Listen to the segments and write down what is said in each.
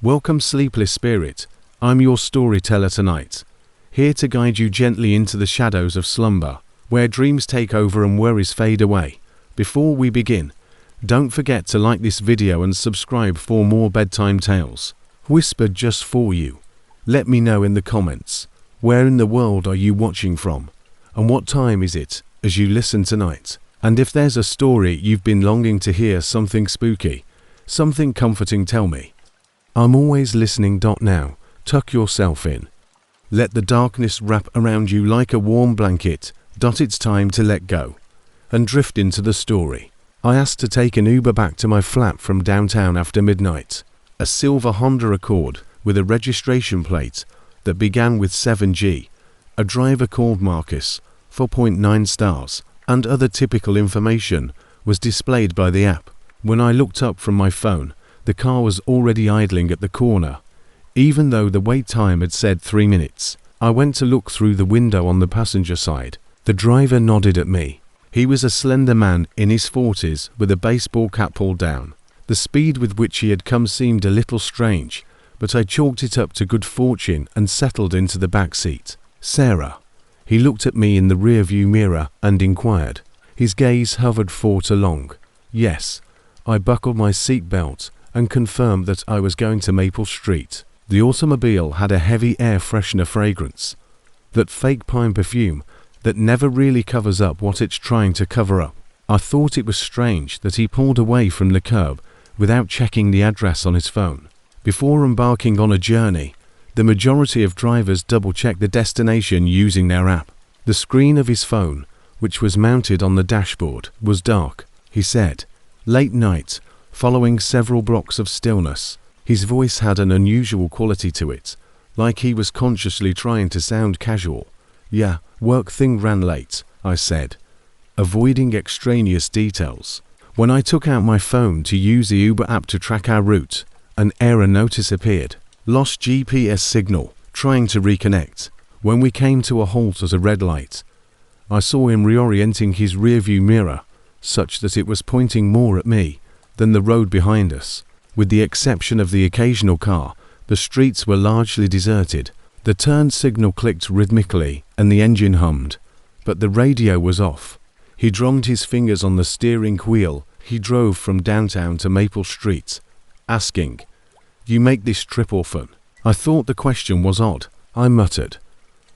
Welcome, sleepless spirit. I'm your storyteller tonight, here to guide you gently into the shadows of slumber, where dreams take over and worries fade away. Before we begin, don't forget to like this video and subscribe for more bedtime tales, whispered just for you. Let me know in the comments, where in the world are you watching from, and what time is it as you listen tonight? And if there's a story you've been longing to hear, something spooky, something comforting, tell me. I'm always listening. Now, tuck yourself in. Let the darkness wrap around you like a warm blanket. It's time to let go and drift into the story. I asked to take an Uber back to my flat from downtown after midnight. A silver Honda Accord with a registration plate that began with 7G. A driver called Marcus, 4.9 stars, and other typical information was displayed by the app. When I looked up from my phone, the car was already idling at the corner, even though the wait time had said 3 minutes. I went to look through the window on the passenger side. The driver nodded at me. He was a slender man in his 40s with a baseball cap pulled down. The speed with which he had come seemed a little strange, but I chalked it up to good fortune and settled into the back seat. "Sarah." He looked at me in the rearview mirror and inquired. His gaze hovered for too long. Yes. I buckled my seatbelt and confirmed that I was going to Maple Street. The automobile had a heavy air freshener fragrance, that fake pine perfume that never really covers up what it's trying to cover up. I thought it was strange that he pulled away from the curb without checking the address on his phone. Before embarking on a journey, the majority of drivers double-check the destination using their app. The screen of his phone, which was mounted on the dashboard, was dark. He said, "Late night, following several blocks of stillness." His voice had an unusual quality to it, like he was consciously trying to sound casual. "Yeah, work thing ran late," I said, avoiding extraneous details. When I took out my phone to use the Uber app to track our route, an error notice appeared. "Lost GPS signal, trying to reconnect." When we came to a halt at a red light, I saw him reorienting his rearview mirror, such that it was pointing more at me than the road behind us. With the exception of the occasional car, the streets were largely deserted. The turn signal clicked rhythmically and the engine hummed, but the radio was off. He drummed his fingers on the steering wheel. He drove from downtown to Maple Street, asking, "You make this trip often?" I thought the question was odd. I muttered,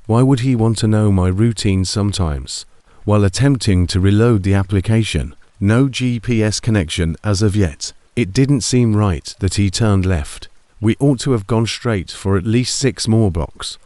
"Why would he want to know my routine sometimes?" While attempting to reload the application. No GPS connection as of yet. It didn't seem right that he turned left. We ought to have gone straight for at least 6 more blocks,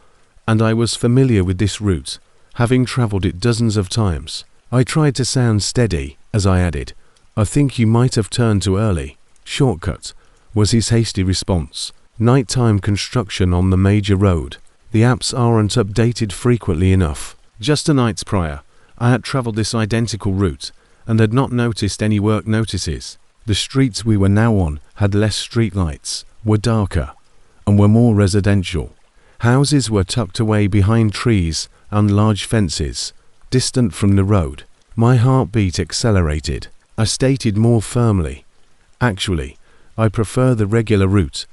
and I was familiar with this route, having traveled it dozens of times. I tried to sound steady as I added, "I think you might have turned too early." "Shortcut," was his hasty response. Nighttime construction on the major road. The apps aren't updated frequently enough. Just a night prior, I had traveled this identical route and had not noticed any work notices. The streets we were now on had less street lights, were darker, and were more residential. Houses were tucked away behind trees and large fences, distant from the road. My heartbeat accelerated. I stated more firmly, "Actually, I prefer the regular route,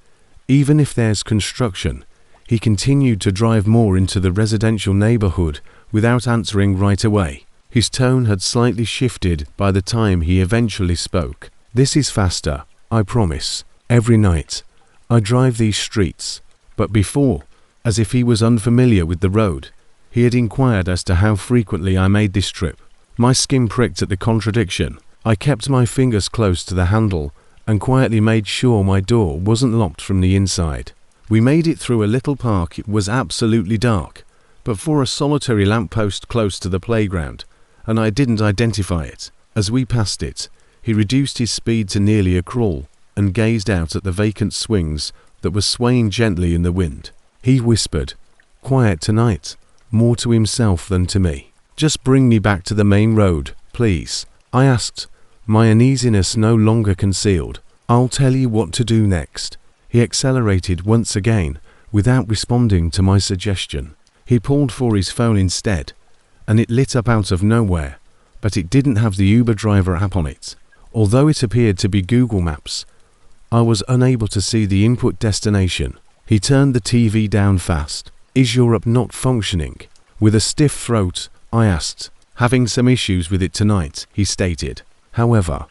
even if there's construction." He continued to drive more into the residential neighborhood without answering right away. His tone had slightly shifted by the time he eventually spoke. "This is faster, I promise. Every night, I drive these streets." But before, as if he was unfamiliar with the road, he had inquired as to how frequently I made this trip. My skin pricked at the contradiction. I kept my fingers close to the handle and quietly made sure my door wasn't locked from the inside. We made it through a little park. It was absolutely dark, but for a solitary lamppost close to the playground, and I didn't identify it. As we passed it, he reduced his speed to nearly a crawl and gazed out at the vacant swings that were swaying gently in the wind. He whispered, "Quiet tonight," more to himself than to me. "Just bring me back to the main road, please," I asked, my uneasiness no longer concealed. "I'll tell you what to do next." He accelerated once again without responding to my suggestion. He pulled for his phone instead, and it lit up out of nowhere, but it didn't have the Uber driver app on it. Although it appeared to be Google Maps, I was unable to see the input destination. He turned the TV down fast. "Is your app not functioning?" With a stiff throat, I asked. "Having some issues with it tonight," he stated. "However,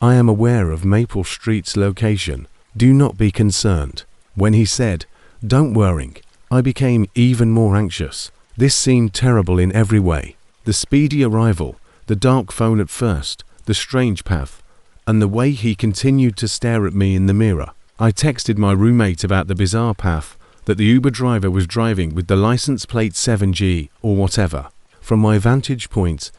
I am aware of Maple Street's location. Do not be concerned." When he said, "Don't worry," I became even more anxious. This seemed terrible in every way. The speedy arrival, the dark phone at first, the strange path, and the way he continued to stare at me in the mirror. I texted my roommate about the bizarre path that the Uber driver was driving with the license plate 7G or whatever. From my vantage point,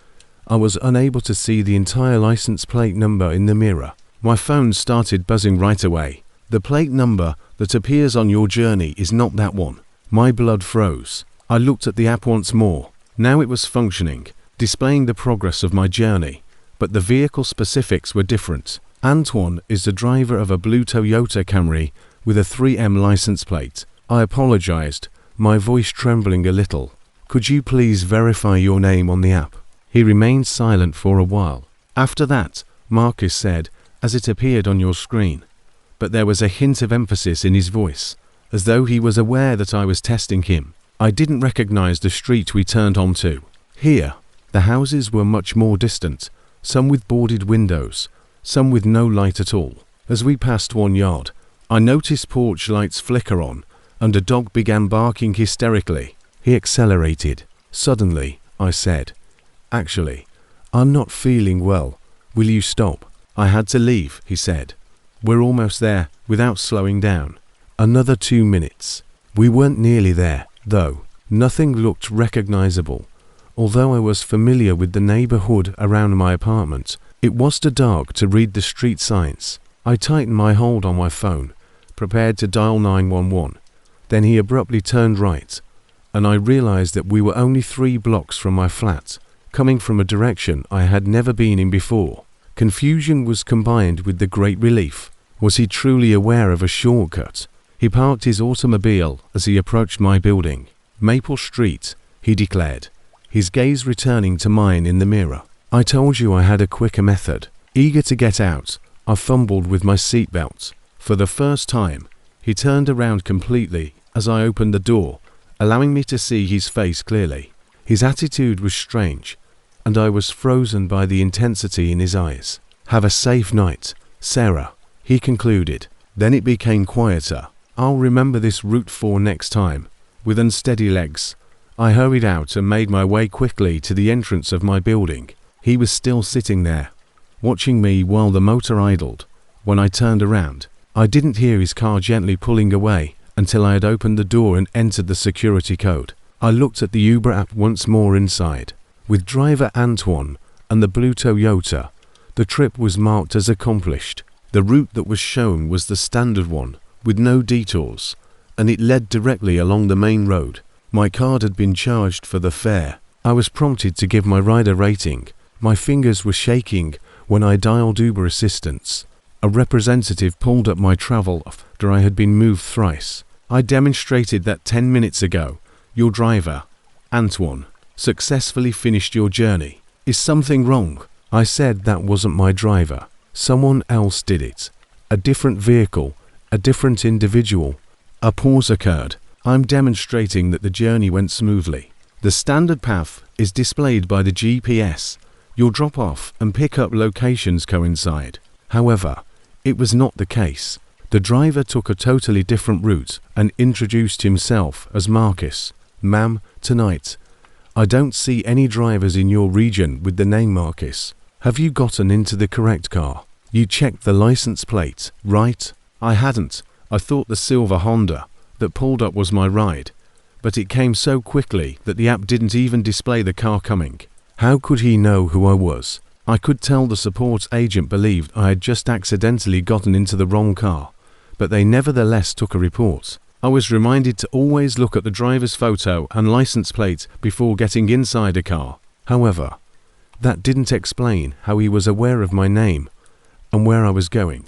I was unable to see the entire license plate number in the mirror. My phone started buzzing right away. "The plate number that appears on your journey is not that one." My blood froze. I looked at the app once more. Now it was functioning, displaying the progress of my journey, but the vehicle specifics were different. "Antoine is the driver of a blue Toyota Camry with a 3M license plate." I apologized, my voice trembling a little. "Could you please verify your name on the app?" He remained silent for a while. After that, Marcus said, "As it appeared on your screen," but there was a hint of emphasis in his voice, as though he was aware that I was testing him. I didn't recognize the street we turned onto. Here, the houses were much more distant, some with boarded windows, some with no light at all. As we passed one yard, I noticed porch lights flicker on, and a dog began barking hysterically. He accelerated. Suddenly, I said, "Actually, I'm not feeling well. Will you stop?" "I had to leave," he said. "We're almost there," without slowing down. Another 2 minutes. We weren't nearly there, though. Nothing looked recognizable. Although I was familiar with the neighborhood around my apartment, it was too dark to read the street signs. I tightened my hold on my phone, prepared to dial 911. Then he abruptly turned right, and I realized that we were only 3 blocks from my flat, coming from a direction I had never been in before. Confusion was combined with the great relief. Was he truly aware of a shortcut? He parked his automobile as he approached my building. "Maple Street," he declared, his gaze returning to mine in the mirror. "I told you I had a quicker method." Eager to get out, I fumbled with my seatbelt. For the first time, he turned around completely as I opened the door, allowing me to see his face clearly. His attitude was strange, and I was frozen by the intensity in his eyes. "Have a safe night, Sarah," he concluded. Then it became quieter. "I'll remember this route for next time." With unsteady legs, I hurried out and made my way quickly to the entrance of my building. He was still sitting there, watching me while the motor idled. When I turned around, I didn't hear his car gently pulling away until I had opened the door and entered the security code. I looked at the Uber app once more inside. With driver Antoine and the blue Toyota, the trip was marked as accomplished. The route that was shown was the standard one, with no detours, and it led directly along the main road. My card had been charged for the fare. I was prompted to give my ride a rating. My fingers were shaking when I dialed Uber assistance. A representative pulled up my travel after I had been moved thrice. "I demonstrated that 10 minutes ago. Your driver, Antoine, successfully finished your journey. Is something wrong?" I said that wasn't my driver. Someone else did it. A different vehicle, a different individual. A pause occurred. "I'm demonstrating that the journey went smoothly. The standard path is displayed by the GPS. Your drop-off and pick-up locations coincide." However, it was not the case. The driver took a totally different route and introduced himself as Marcus. "Ma'am, tonight, I don't see any drivers in your region with the name Marcus. Have you gotten into the correct car? You checked the license plate, right?" I hadn't. I thought the silver Honda that pulled up was my ride, but it came so quickly that the app didn't even display the car coming. How could he know who I was? I could tell the support agent believed I had just accidentally gotten into the wrong car, but they nevertheless took a report. I was reminded to always look at the driver's photo and license plate before getting inside a car. However, that didn't explain how he was aware of my name and where I was going,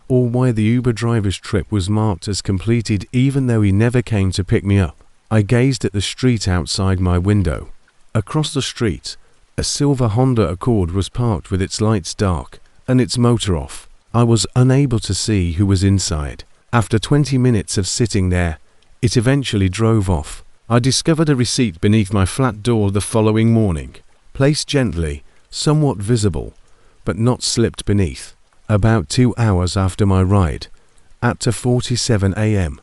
or why the Uber driver's trip was marked as completed even though he never came to pick me up. I gazed at the street outside my window. Across the street, a silver Honda Accord was parked with its lights dark and its motor off. I was unable to see who was inside. After 20 minutes of sitting there, it eventually drove off. I discovered a receipt beneath my flat door the following morning, placed gently, somewhat visible, but not slipped beneath. About 2 hours after my ride, at 2:47 a.m.,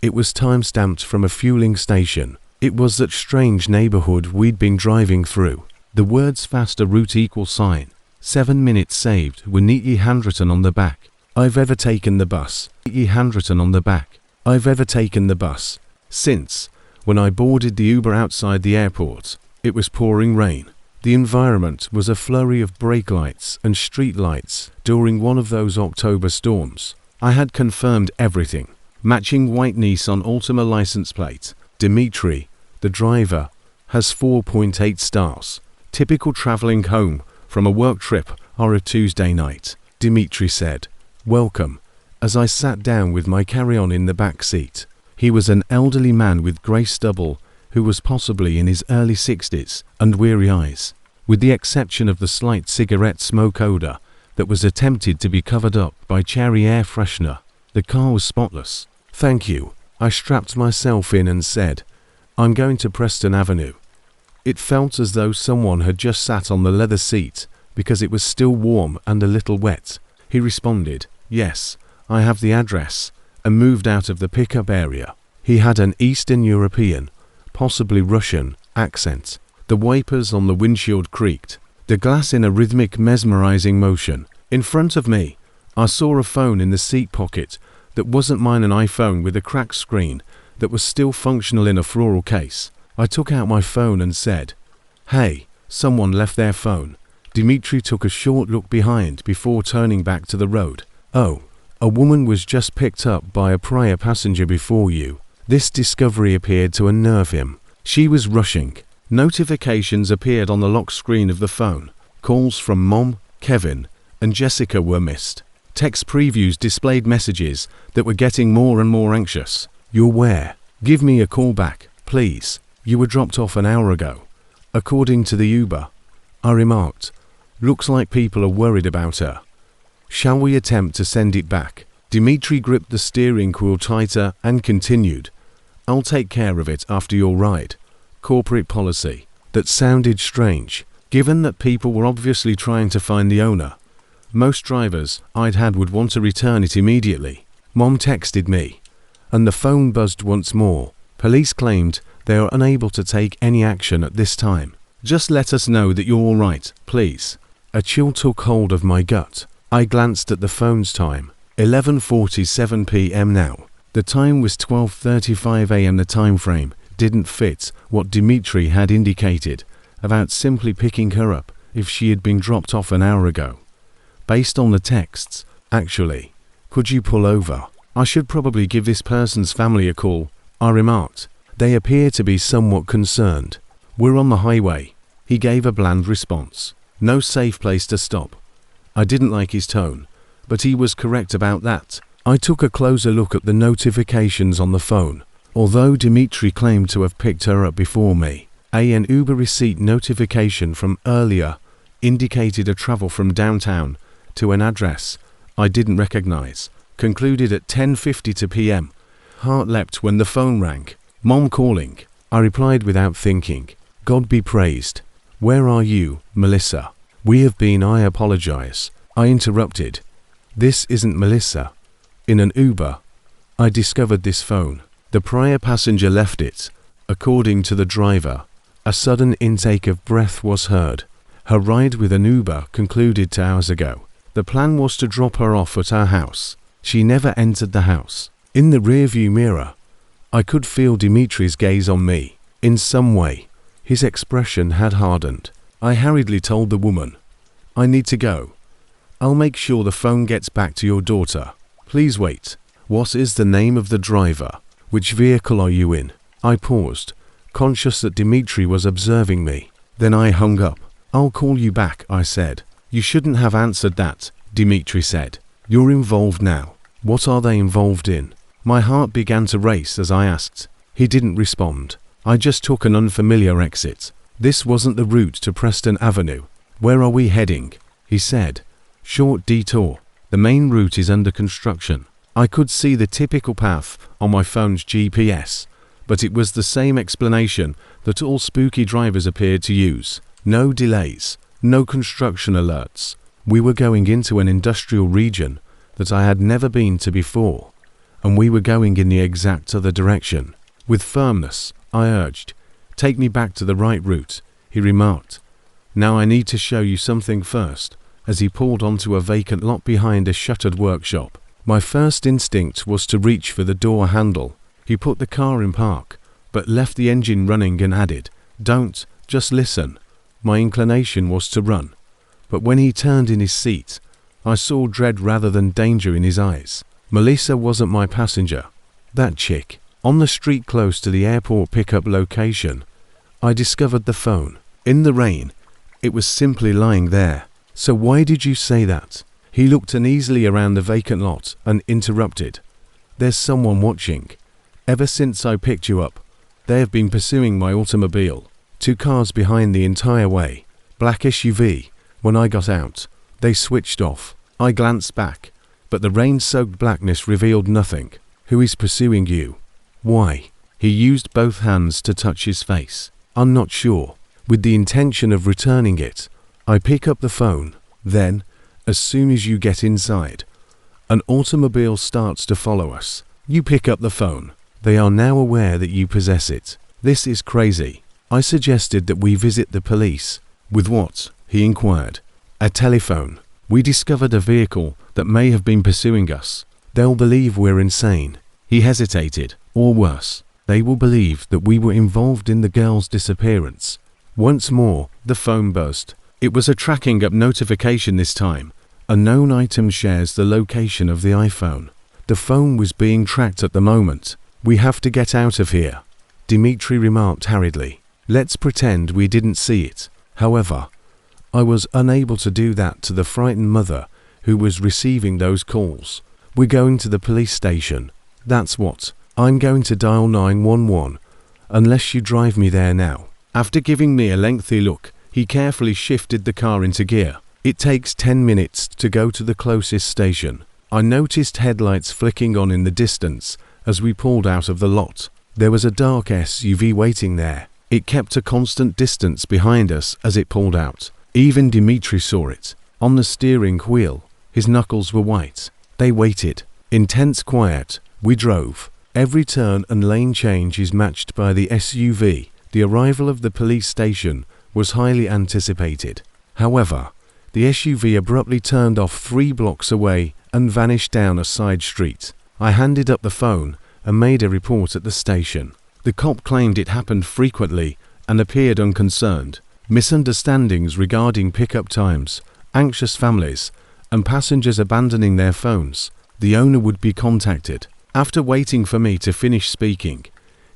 it was time-stamped from a fueling station. It was that strange neighborhood we'd been driving through. The words faster route =, 7 minutes saved were neatly handwritten on the back. I've ever taken the bus. Neatly handwritten on the back. I've ever taken the bus. Since, when I boarded the Uber outside the airport, it was pouring rain. The environment was a flurry of brake lights and street lights during one of those October storms. I had confirmed everything. Matching white Nissan Altima license plate. Dimitri, the driver, has 4.8 stars. Typical traveling home from a work trip or a Tuesday night, Dimitri said. Welcome, as I sat down with my carry-on in the back seat. He was an elderly man with grey stubble who was possibly in his early 60s and weary eyes. With the exception of the slight cigarette smoke odour that was attempted to be covered up by cherry air freshener, the car was spotless. Thank you. I strapped myself in and said, I'm going to Preston Avenue. It felt as though someone had just sat on the leather seat because it was still warm and a little wet. He responded, yes, I have the address, and moved out of the pickup area. He had an Eastern European, possibly Russian, accent. The wipers on the windshield creaked, the glass in a rhythmic, mesmerizing motion. In front of me, I saw a phone in the seat pocket that wasn't mine, an iPhone with a cracked screen that was still functional in a floral case. I took out my phone and said, hey, someone left their phone. Dimitri took a short look behind before turning back to the road. Oh, a woman was just picked up by a prior passenger before you. This discovery appeared to unnerve him. She was rushing. Notifications appeared on the lock screen of the phone. Calls from Mom, Kevin, and Jessica were missed. Text previews displayed messages that were getting more and more anxious. You're where? Give me a call back, please. You were dropped off an hour ago. According to the Uber, I remarked, looks like people are worried about her. Shall we attempt to send it back? Dimitri gripped the steering wheel tighter and continued, I'll take care of it after your ride. Corporate policy. That sounded strange, given that people were obviously trying to find the owner. Most drivers I'd had would want to return it immediately. Mom texted me, and the phone buzzed once more. Police claimed they are unable to take any action at this time. Just let us know that you're all right, please. A chill took hold of my gut. I glanced at the phone's time. 11:47 p.m. now. The time was 12:35 a.m. The time frame didn't fit what Dimitri had indicated about simply picking her up if she had been dropped off an hour ago. Based on the texts, actually, could you pull over? I should probably give this person's family a call, I remarked. They appear to be somewhat concerned. We're on the highway. He gave a bland response. No safe place to stop. I didn't like his tone, but he was correct about that. I took a closer look at the notifications on the phone. Although Dimitri claimed to have picked her up before me, an Uber receipt notification from earlier indicated a travel from downtown to an address I didn't recognize. Concluded at 10:52 p.m. Heart leapt when the phone rang. Mom calling. I replied without thinking. God be praised. Where are you, Melissa? We have been. I apologize. I interrupted. This isn't Melissa. In an Uber, I discovered this phone. The prior passenger left it. According to the driver, a sudden intake of breath was heard. Her ride with an Uber concluded 2 hours ago. The plan was to drop her off at our house. She never entered the house. In the rearview mirror, I could feel Dimitri's gaze on me. In some way, his expression had hardened. I hurriedly told the woman, I need to go. I'll make sure the phone gets back to your daughter. Please wait. What is the name of the driver? Which vehicle are you in? I paused, conscious that Dimitri was observing me. Then I hung up. I'll call you back, I said. You shouldn't have answered that, Dimitri said. You're involved now. What are they involved in? My heart began to race as I asked. He didn't respond. I just took an unfamiliar exit. This wasn't the route to Preston Avenue. Where are we heading? He said. Short detour. The main route is under construction. I could see the typical path on my phone's GPS, but it was the same explanation that all spooky drivers appeared to use. No delays, no construction alerts. We were going into an industrial region that I had never been to before, and we were going in the exact other direction. With firmness, I urged, "Take me back to the right route," he remarked. "Now I need to show you something first," as he pulled onto a vacant lot behind a shuttered workshop. My first instinct was to reach for the door handle. He put the car in park, but left the engine running and added, "Don't, just listen." My inclination was to run, but when he turned in his seat, I saw dread rather than danger in his eyes. Melissa wasn't my passenger. That chick. On the street close to the airport pickup location, I discovered the phone. In the rain, it was simply lying there. "So why did you say that?" He looked uneasily around the vacant lot and interrupted. "There's someone watching. Ever since I picked you up, they have been pursuing my automobile. 2 cars behind the entire way. Black SUV. When I got out, they switched off. I glanced back, but the rain-soaked blackness revealed nothing. Who is pursuing you? Why?" He used both hands to touch his face. "I'm not sure." With the intention of returning it, I pick up the phone. Then, as soon as you get inside, an automobile starts to follow us. You pick up the phone. They are now aware that you possess it. This is crazy. I suggested that we visit the police. "With what?" he inquired. "A telephone. We discovered a vehicle that may have been pursuing us. They'll believe we're insane." He hesitated. "Or worse, they will believe that we were involved in the girl's disappearance." Once more, the phone buzzed. It was a tracking up notification this time. A known item shares the location of the iPhone. The phone was being tracked at the moment. "We have to get out of here," Dimitri remarked hurriedly. "Let's pretend we didn't see it." However, I was unable to do that to the frightened mother who was receiving those calls. "We're going to the police station." "That's what. I'm going to dial 911, unless you drive me there now." After giving me a lengthy look, he carefully shifted the car into gear. "It takes 10 minutes to go to the closest station." I noticed headlights flicking on in the distance as we pulled out of the lot. There was a dark SUV waiting there. It kept a constant distance behind us as it pulled out. Even Dimitri saw it. On the steering wheel, his knuckles were white. They waited. In tense quiet, we drove. Every turn and lane change is matched by the SUV. The arrival of the police station was highly anticipated. However, the SUV abruptly turned off 3 blocks away and vanished down a side street. I handed up the phone and made a report at the station. The cop claimed it happened frequently and appeared unconcerned. Misunderstandings regarding pickup times, anxious families, and passengers abandoning their phones. The owner would be contacted. After waiting for me to finish speaking,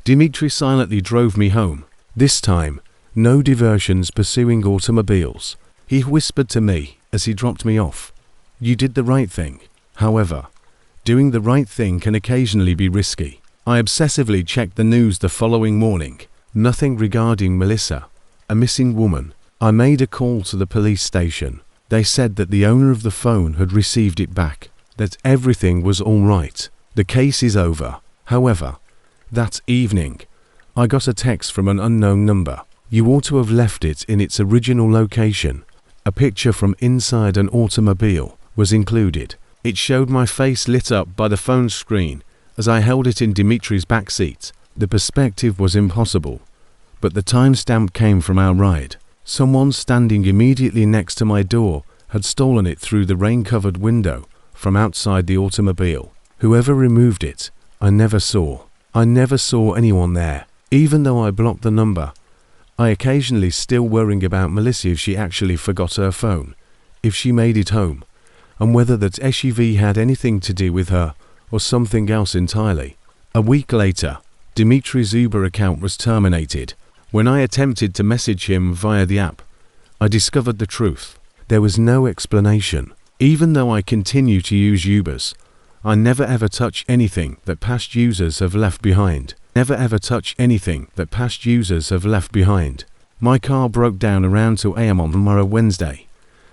Dimitri silently drove me home. This time, no diversions pursuing automobiles. He whispered to me as he dropped me off, "You did the right thing." However, doing the right thing can occasionally be risky. I obsessively checked the news the following morning. Nothing regarding Melissa, a missing woman. I made a call to the police station. They said that the owner of the phone had received it back, that everything was all right. The case is over. However, that evening, I got a text from an unknown number. "You ought to have left it in its original location." A picture from inside an automobile was included. It showed my face lit up by the phone screen as I held it in Dimitri's backseat. The perspective was impossible, but the timestamp came from our ride. Someone standing immediately next to my door had stolen it through the rain-covered window from outside the automobile. Whoever removed it, I never saw. I never saw anyone there. Even though I blocked the number, I occasionally still worrying about Melissa if she actually forgot her phone, if she made it home, and whether that SUV had anything to do with her or something else entirely. A week later, Dimitri's Uber account was terminated. When I attempted to message him via the app, I discovered the truth. There was no explanation. Even though I continue to use Ubers, I never ever touch anything that past users have left behind. Never ever touch anything that past users have left behind. My car broke down around 2 a.m. on tomorrow Wednesday.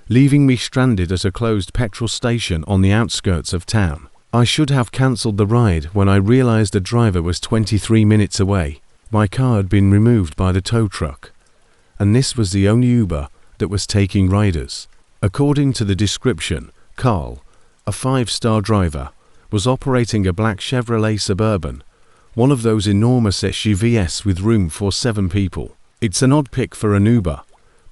leaving me stranded at a closed petrol station on the outskirts of town. I should have cancelled the ride when I realized the driver was 23 minutes away. My car had been removed by the tow truck, and this was the only Uber that was taking riders. According to the description, Carl, a 5-star driver, was operating a black Chevrolet Suburban, one of those enormous SUVs with room for 7 people. It's an odd pick for an Uber,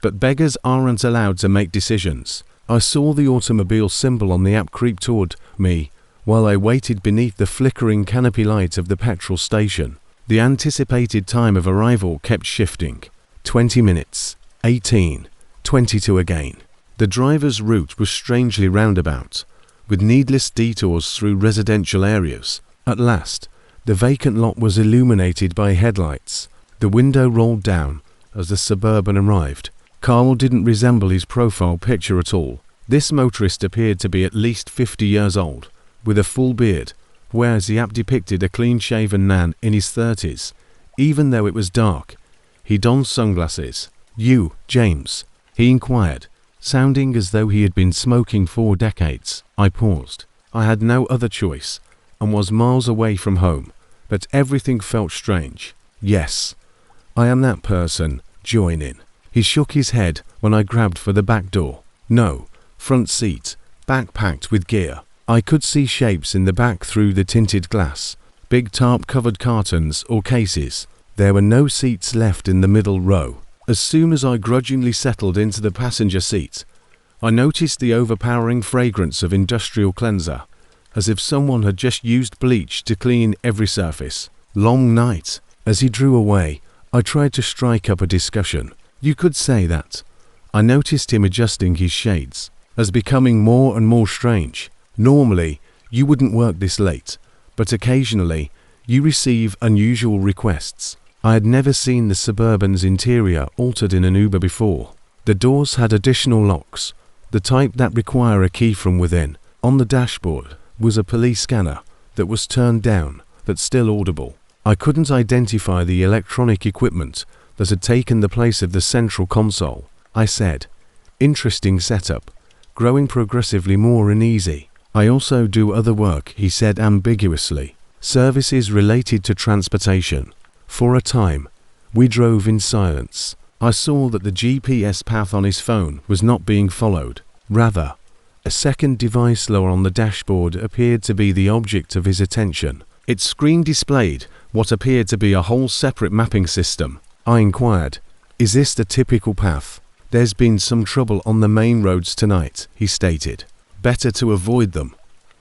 but beggars aren't allowed to make decisions. I saw the automobile symbol on the app creep toward me while I waited beneath the flickering canopy light of the petrol station. The anticipated time of arrival kept shifting. 20 minutes, 18, 22 again. The driver's route was strangely roundabout, with needless detours through residential areas. At last, the vacant lot was illuminated by headlights. The window rolled down as the Suburban arrived. Carl didn't resemble his profile picture at all. This motorist appeared to be at least 50 years old, with a full beard, whereas the app depicted a clean-shaven man in his 30s. Even though it was dark, he donned sunglasses. "You, James?" he inquired, sounding as though he had been smoking 4 decades. I paused. I had no other choice, and was miles away from home, but everything felt strange. "Yes, I am that person. Join in." He shook his head when I grabbed for the back door. "No, front seat, backpacked with gear." I could see shapes in the back through the tinted glass, big tarp-covered cartons or cases. There were no seats left in the middle row. As soon as I grudgingly settled into the passenger seat, I noticed the overpowering fragrance of industrial cleanser, as if someone had just used bleach to clean every surface. Long night. As he drew away, I tried to strike up a discussion. "You could say that." I noticed him adjusting his shades, as becoming more and more strange. "Normally, you wouldn't work this late, but occasionally, you receive unusual requests." I had never seen the Suburban's interior altered in an Uber before. The doors had additional locks, the type that require a key from within. On the dashboard was a police scanner that was turned down, but still audible. I couldn't identify the electronic equipment that had taken the place of the central console. I said, "Interesting setup, growing progressively more uneasy." "I also do other work," he said ambiguously. "Services related to transportation." For a time, we drove in silence. I saw that the GPS path on his phone was not being followed. Rather, a second device lower on the dashboard appeared to be the object of his attention. Its screen displayed what appeared to be a whole separate mapping system. I inquired, "Is this the typical path?" "There's been some trouble on the main roads tonight," he stated. "Better to avoid them."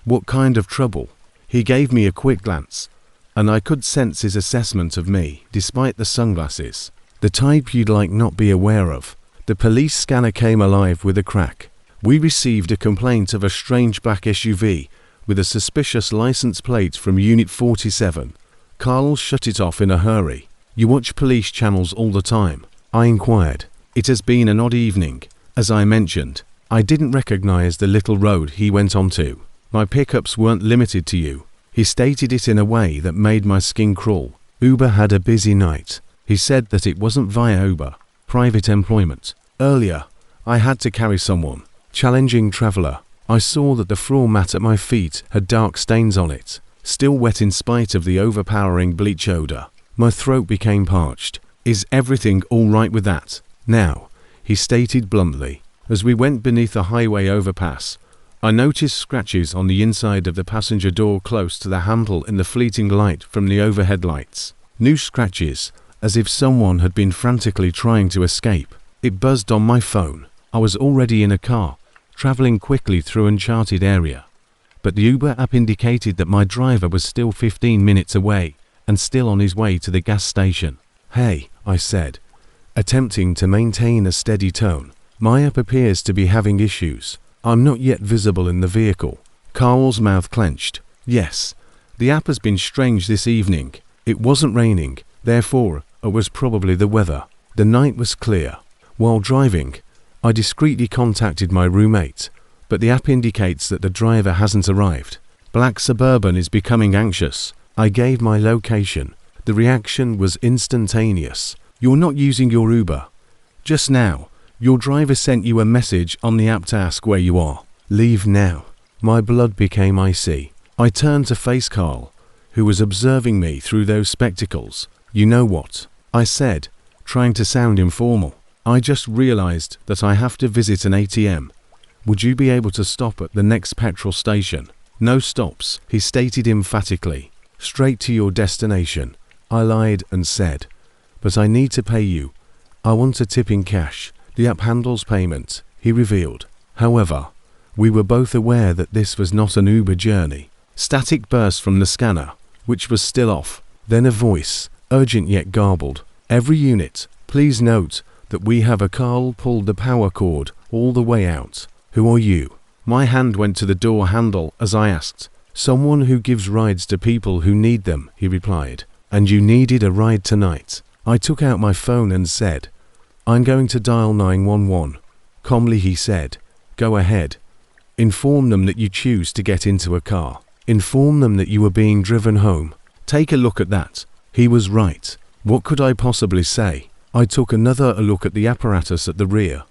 "What kind of trouble?" He gave me a quick glance, and I could sense his assessment of me, despite the sunglasses. "The type you'd like not be aware of." The police scanner came alive with a crack. "We received a complaint of a strange black SUV with a suspicious license plate from Unit 47. Carl shut it off in a hurry." "You watch police channels all the time?" I inquired. "It has been an odd evening. As I mentioned, I didn't recognize the little road he went onto. My pickups weren't limited to you." He stated it in a way that made my skin crawl. "Uber had a busy night." He said that it wasn't via Uber, private employment. "Earlier, I had to carry someone. Challenging traveler." I saw that the floor mat at my feet had dark stains on it, still wet in spite of the overpowering bleach odor. My throat became parched. "Is everything all right with that?" "Now," he stated bluntly. As we went beneath a highway overpass, I noticed scratches on the inside of the passenger door close to the handle in the fleeting light from the overhead lights. New scratches, as if someone had been frantically trying to escape. It buzzed on my phone. I was already in a car, traveling quickly through an uncharted area. But the Uber app indicated that my driver was still 15 minutes away and still on his way to the gas station. "Hey," I said, attempting to maintain a steady tone. "My app appears to be having issues. I'm not yet visible in the vehicle." Carl's mouth clenched. "Yes, the app has been strange this evening. It wasn't raining, therefore it was probably the weather. The night was clear. While driving, I discreetly contacted my roommate, but the app indicates that the driver hasn't arrived. Black Suburban is becoming anxious." I gave my location. The reaction was instantaneous. "You're not using your Uber." "Just now. Your driver sent you a message on the app to ask where you are. Leave now. My blood became icy. I turned to face Carl, who was observing me through those spectacles. You know what? I said, trying to sound informal. I just realized that I have to visit an ATM. Would you be able to stop at the next petrol station? No stops, he stated emphatically. Straight to your destination. I lied and said, but I need to pay you. I want a tip in cash. The app handles payment, he revealed. However, we were both aware that this was not an Uber journey. Static burst from the scanner, which was still off. Then a voice, urgent yet garbled. Every unit, please note that we have a Carl pulled the power cord all the way out. Who are you? My hand went to the door handle as I asked. Someone who gives rides to people who need them, he replied. And you needed a ride tonight. I took out my phone and said, I'm going to dial 911. Calmly he said, go ahead. Inform them that you choose to get into a car. Inform them that you are being driven home. Take a look at that. He was right. What could I possibly say? I took another look at the apparatus at the rear.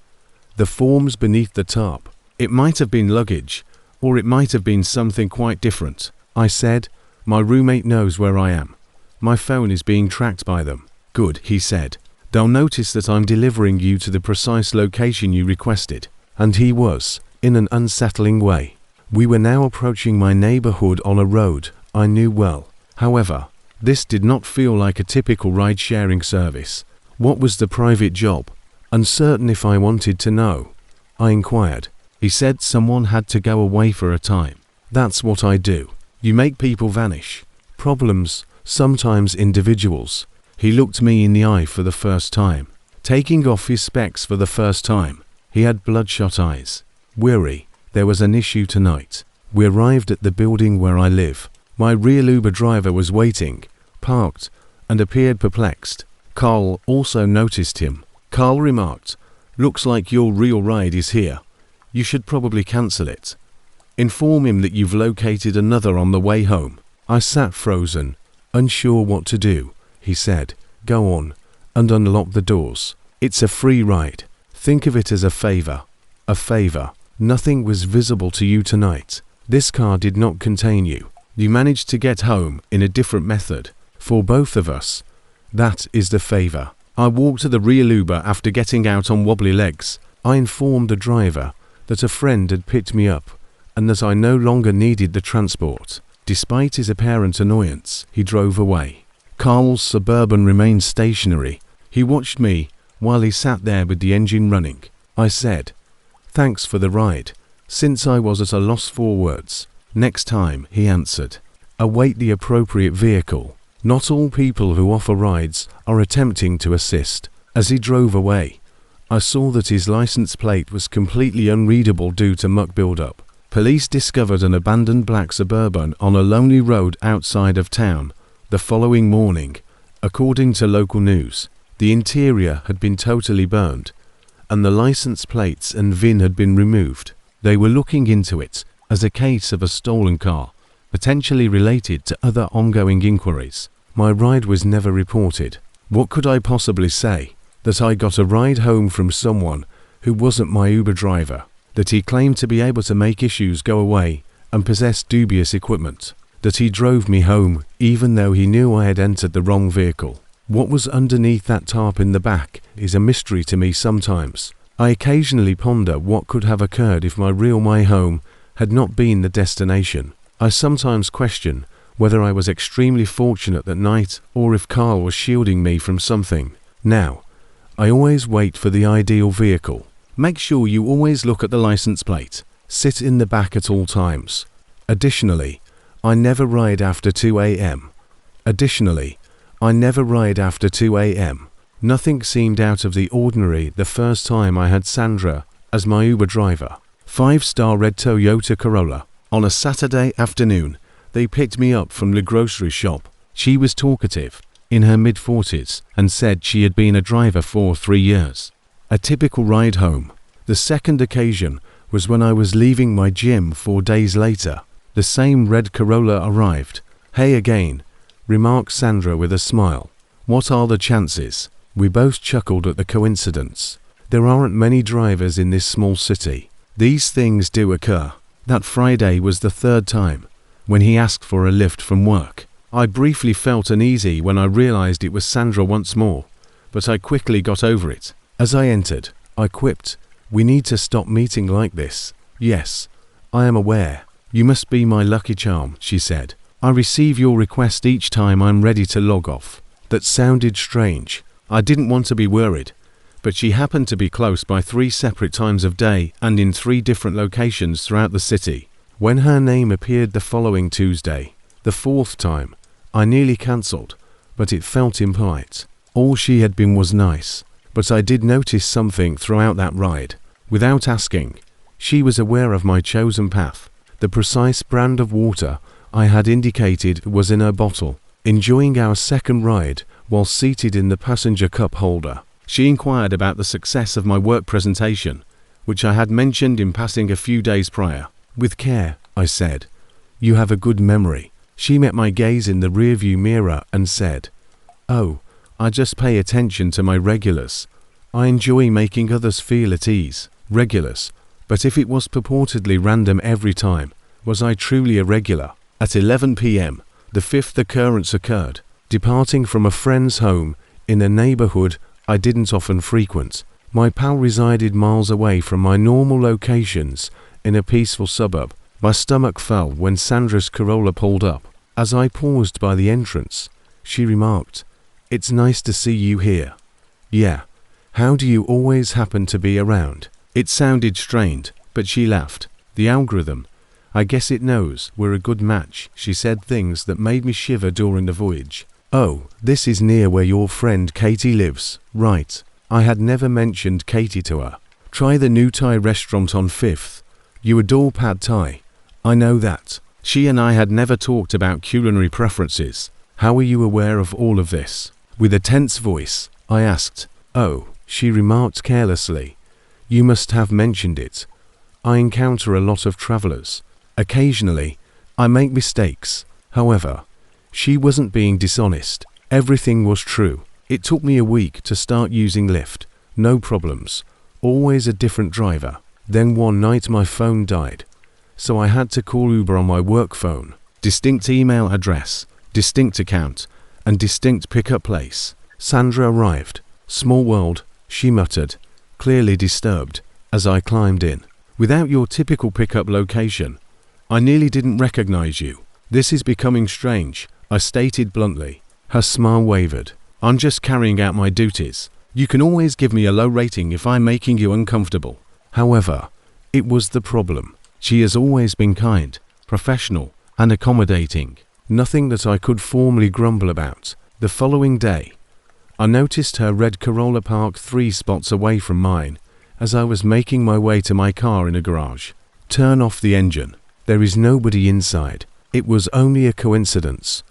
The forms beneath the tarp. It might have been luggage, or it might have been something quite different. I said, my roommate knows where I am. My phone is being tracked by them. Good, he said. They'll notice that I'm delivering you to the precise location you requested. And he was, in an unsettling way. We were now approaching my neighborhood on a road I knew well. However, this did not feel like a typical ride-sharing service. What was the private job? Uncertain if I wanted to know, I inquired. He said someone had to go away for a time. That's what I do. You make people vanish. Problems, sometimes individuals. He looked me in the eye for the first time. Taking off his specs for the first time. He had bloodshot eyes. Weary, there was an issue tonight. We arrived at the building where I live. My real Uber driver was waiting, parked, and appeared perplexed. Carl also noticed him. Carl remarked, looks like your real ride is here. You should probably cancel it. Inform him that you've located another on the way home. I sat frozen, unsure what to do. He said, go on, and unlock the doors. It's a free ride. Think of it as a favor. A favor. Nothing was visible to you tonight. This car did not contain you. You managed to get home in a different method. For both of us. That is the favor. I walked to the real Uber after getting out on wobbly legs. I informed the driver that a friend had picked me up and that I no longer needed the transport. Despite his apparent annoyance, he drove away. Carl's Suburban remained stationary. He watched me while he sat there with the engine running. I said, thanks for the ride, since I was at a loss for words. Next time, he answered, await the appropriate vehicle. Not all people who offer rides are attempting to assist. As he drove away, I saw that his license plate was completely unreadable due to muck buildup. Police discovered an abandoned black Suburban on a lonely road outside of town the following morning. According to local news, the interior had been totally burned, and the license plates and VIN had been removed. They were looking into it as a case of a stolen car, potentially related to other ongoing inquiries. My ride was never reported. What could I possibly say? That I got a ride home from someone who wasn't my Uber driver, that he claimed to be able to make issues go away and possess dubious equipment, that he drove me home even though he knew I had entered the wrong vehicle. What was underneath that tarp in the back is a mystery to me sometimes. I occasionally ponder what could have occurred if my home had not been the destination. I sometimes question whether I was extremely fortunate that night or if Carl was shielding me from something. Now, I always wait for the ideal vehicle. Make sure you always look at the license plate. Sit in the back at all times. Additionally, I never ride after 2 a.m. Nothing seemed out of the ordinary the first time I had Sandra as my Uber driver. 5-star red Toyota Corolla. On a Saturday afternoon, they picked me up from the grocery shop. She was talkative, in her mid-40s, and said she had been a driver for 3 years. A typical ride home. The second occasion was when I was leaving my gym 4 days later. The same red Corolla arrived. Hey again, remarked Sandra with a smile. What are the chances? We both chuckled at the coincidence. There aren't many drivers in this small city. These things do occur. That Friday was the third time, when he asked for a lift from work. I briefly felt uneasy when I realized it was Sandra once more, but I quickly got over it. As I entered, I quipped, "We need to stop meeting like this." "Yes, I am aware. You must be my lucky charm," she said. "I receive your request each time I'm ready to log off." That sounded strange. I didn't want to be worried, but she happened to be close by 3 separate times of day and in 3 different locations throughout the city. When her name appeared the following Tuesday, the 4th time, I nearly cancelled, but it felt impolite. All she had been was nice, but I did notice something throughout that ride. Without asking, she was aware of my chosen path. The precise brand of water I had indicated was in her bottle. Enjoying our second ride while seated in the passenger cup holder, she inquired about the success of my work presentation, which I had mentioned in passing a few days prior. "With care," I said. "You have a good memory." She met my gaze in the rearview mirror and said, "Oh, I just pay attention to my regulars. I enjoy making others feel at ease." Regulars. But if it was purportedly random every time, was I truly a regular? At 11 p.m., the 5th occurrence occurred. Departing from a friend's home in a neighborhood I didn't often frequent. My pal resided miles away from my normal locations in a peaceful suburb. My stomach fell when Sandra's Corolla pulled up. As I paused by the entrance, she remarked, "It's nice to see you here." "Yeah. How do you always happen to be around?" It sounded strange, but she laughed. "The algorithm. I guess it knows we're a good match." She said things that made me shiver during the voyage. "Oh, this is near where your friend Katie lives, right?" I had never mentioned Katie to her. "Try the new Thai restaurant on 5th. You adore pad Thai. I know that." She and I had never talked about culinary preferences. "How are you aware of all of this?" With a tense voice, I asked. "Oh," she remarked carelessly. "You must have mentioned it. I encounter a lot of travelers. Occasionally, I make mistakes." However, she wasn't being dishonest. Everything was true. It took me a week to start using Lyft. No problems. Always a different driver. Then one night my phone died, so I had to call Uber on my work phone. Distinct email address, distinct account, and distinct pickup place. Sandra arrived. "Small world," she muttered, clearly disturbed, as I climbed in. "Without your typical pickup location, I nearly didn't recognize you." "This is becoming strange," I stated bluntly. Her smile wavered. "I'm just carrying out my duties. You can always give me a low rating if I'm making you uncomfortable." However, it was the problem. She has always been kind, professional, and accommodating. Nothing that I could formally grumble about. The following day, I noticed her red Corolla parked 3 spots away from mine as I was making my way to my car in a garage. Turn off the engine. There is nobody inside. It was only a coincidence,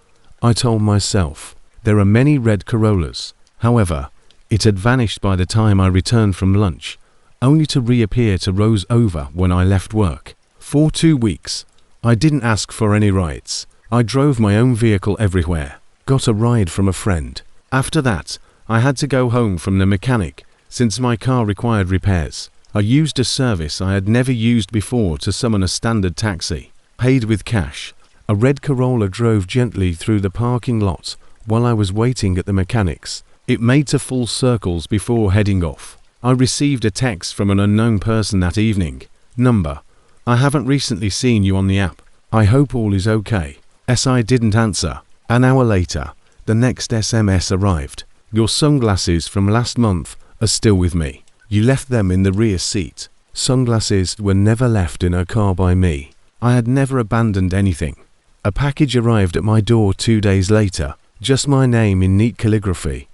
I told myself. There are many red Corollas. However, it had vanished by the time I returned from lunch, only to reappear to rows over when I left work. For 2 weeks, I didn't ask for any rides. I drove my own vehicle everywhere. Got a ride from a friend. After that, I had to go home from the mechanic since my car required repairs. I used a service I had never used before to summon a standard taxi. Paid with cash. A red Corolla drove gently through the parking lot while I was waiting at the mechanic's. It made to full circles before heading off. I received a text from an unknown person that evening. "Number: I haven't recently seen you on the app. I hope all is okay." I didn't answer. An hour later, the next SMS arrived. "Your sunglasses from last month are still with me. You left them in the rear seat." Sunglasses were never left in her car by me. I had never abandoned anything. A package arrived at my door 2 days later. Just my name in neat calligraphy.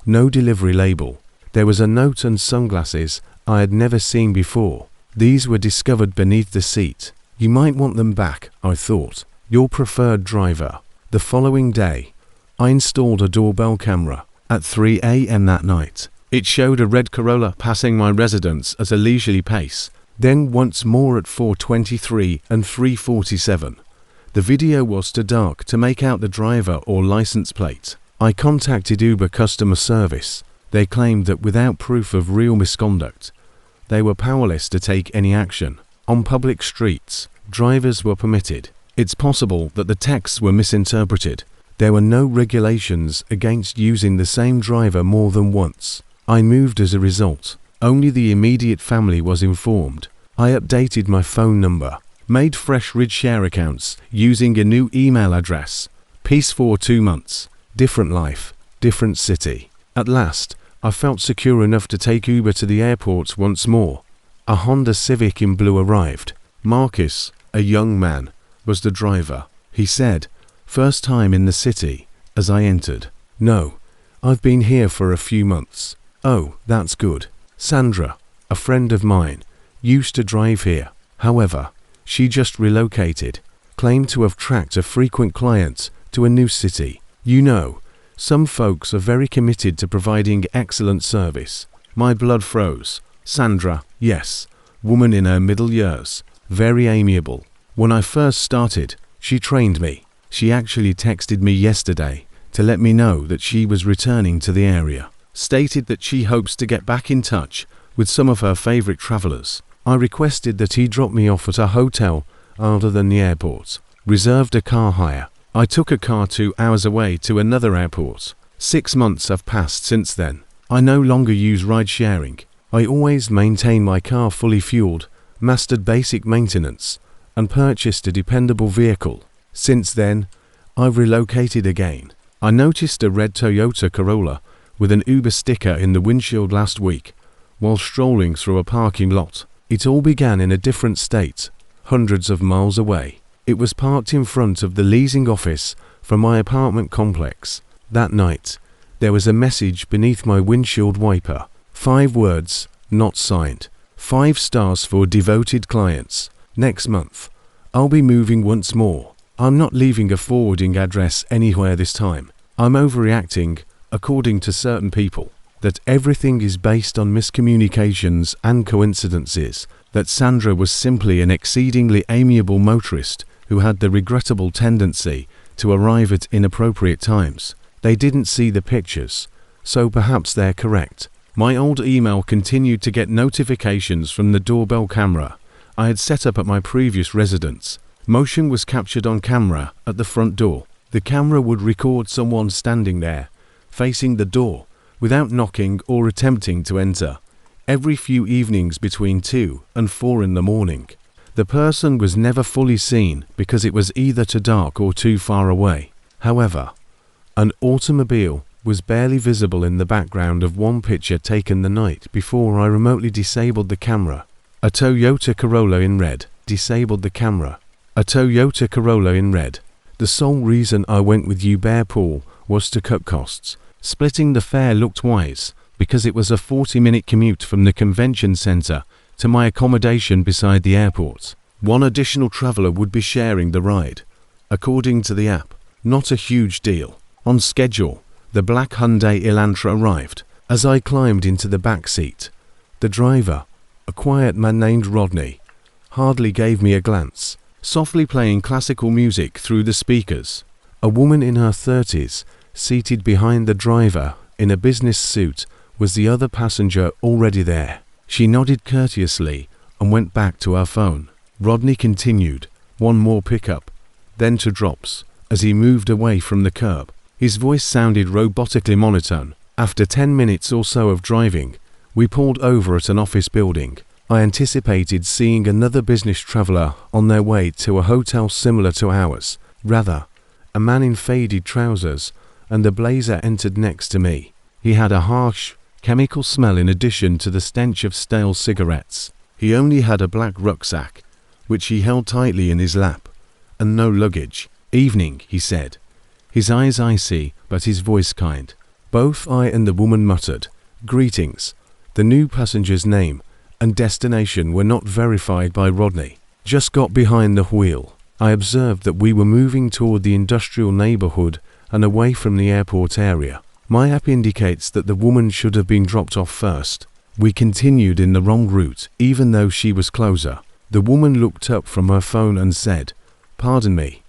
No delivery label. There was a note and sunglasses I had never seen before. These were discovered beneath the seat. "You might want them back," I thought. "Your preferred driver." The following day, I installed a doorbell camera. At 3 a.m. that night, it showed a red Corolla passing my residence at a leisurely pace, then once more at 4:23 and 3:47. The video was too dark to make out the driver or license plate. I contacted Uber customer service, They claimed that without proof of real misconduct, they were powerless to take any action. On public streets, drivers were permitted. It's possible that the texts were misinterpreted. There were no regulations against using the same driver more than once. I moved as a result. Only the immediate family was informed. I updated my phone number, made fresh Rideshare accounts using a new email address. Peace for 2 months. Different life, different city. At last, I felt secure enough to take Uber to the airport once more. A Honda Civic in blue arrived. Marcus, a young man, was the driver. He said, "First time in the city," as I entered. "No, I've been here for a few months." "Oh, that's good." Sandra, a friend of mine, used to drive here. However, she just relocated, claimed to have tracked a frequent client to a new city. You know, some folks are very committed to providing excellent service. My blood froze. Sandra, yes, woman in her middle years, very amiable. When I first started, she trained me. She actually texted me yesterday to let me know that she was returning to the area. Stated that she hopes to get back in touch with some of her favorite travelers. I requested that he drop me off at a hotel other than the airport. Reserved a car hire. I took a car 2 hours away to another airport. 6 months have passed since then. I no longer use ride-sharing. I always maintain my car fully fueled, mastered basic maintenance, and purchased a dependable vehicle. Since then, I've relocated again. I noticed a red Toyota Corolla with an Uber sticker in the windshield last week, while strolling through a parking lot. It all began in a different state, hundreds of miles away. It was parked in front of the leasing office from my apartment complex. That night, there was a message beneath my windshield wiper. 5 words, not signed. 5 stars for devoted clients. Next month, I'll be moving once more. I'm not leaving a forwarding address anywhere this time. I'm overreacting, according to certain people, that everything is based on miscommunications and coincidences, that Sandra was simply an exceedingly amiable motorist who had the regrettable tendency to arrive at inappropriate times. They didn't see the pictures, so perhaps they're correct. My old email continued to get notifications from the doorbell camera I had set up at my previous residence. Motion was captured on camera at the front door. The camera would record someone standing there, facing the door, without knocking or attempting to enter, every few evenings between 2 and 4 in the morning. The person was never fully seen because it was either too dark or too far away. However, an automobile was barely visible in the background of one picture taken the night before I remotely disabled the camera. A Toyota Corolla in red. Disabled the camera. A Toyota Corolla in red. The sole reason I went with Uberpool was to cut costs. Splitting the fare looked wise because it was a 40-minute commute from the convention center to my accommodation beside the airport. One additional traveler would be sharing the ride. According to the app, not a huge deal. On schedule, the black Hyundai Elantra arrived. As I climbed into the back seat, the driver, a quiet man named Rodney, hardly gave me a glance, softly playing classical music through the speakers. A woman in her 30s, seated behind the driver in a business suit, was the other passenger already there. She nodded courteously and went back to her phone. Rodney continued, 1 more pickup, then 2 drops, as he moved away from the curb. His voice sounded robotically monotone. After 10 minutes or so of driving, we pulled over at an office building. I anticipated seeing another business traveler on their way to a hotel similar to ours. Rather, a man in faded trousers and a blazer entered next to me. He had a harsh, chemical smell in addition to the stench of stale cigarettes. He only had a black rucksack, which he held tightly in his lap, and no luggage. "Evening," he said, his eyes icy but his voice kind. Both I and the woman muttered, "Greetings." The new passenger's name and destination were not verified by Rodney. Just got behind the wheel. I observed that we were moving toward the industrial neighborhood and away from the airport area. My app indicates that the woman should have been dropped off first. We continued in the wrong route, even though she was closer. The woman looked up from her phone and said, "Pardon me,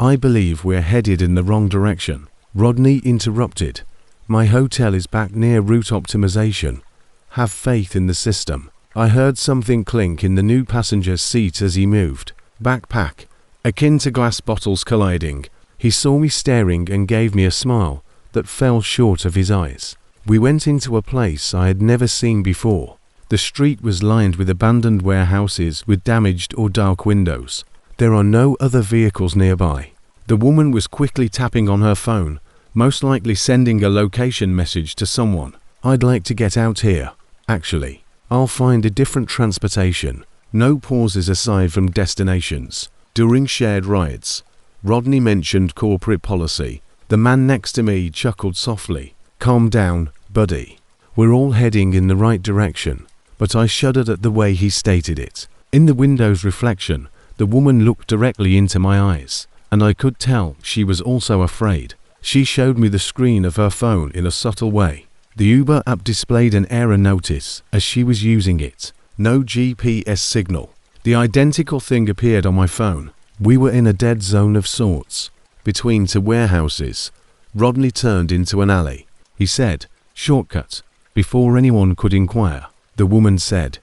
I believe we're headed in the wrong direction." Rodney interrupted, My hotel is back near route optimization. Have faith in the system. I heard something clink in the new passenger's seat as he moved. Backpack, akin to glass bottles colliding. He saw me staring and gave me a smile that fell short of his eyes. We went into a place I had never seen before. The street was lined with abandoned warehouses with damaged or dark windows. There are no other vehicles nearby. The woman was quickly tapping on her phone, most likely sending a location message to someone. I'd like to get out here. Actually, I'll find a different transportation. No pauses aside from destinations. During shared rides, Rodney mentioned corporate policy. The man next to me chuckled softly. Calm down, buddy. We're all heading in the right direction. But I shuddered at the way he stated it. In the window's reflection, the woman looked directly into my eyes, and I could tell she was also afraid. She showed me the screen of her phone in a subtle way. The Uber app displayed an error notice as she was using it. No GPS signal. The identical thing appeared on my phone. We were in a dead zone of sorts. Between two warehouses, Rodney turned into an alley. He said, "Shortcut," before anyone could inquire. The woman said,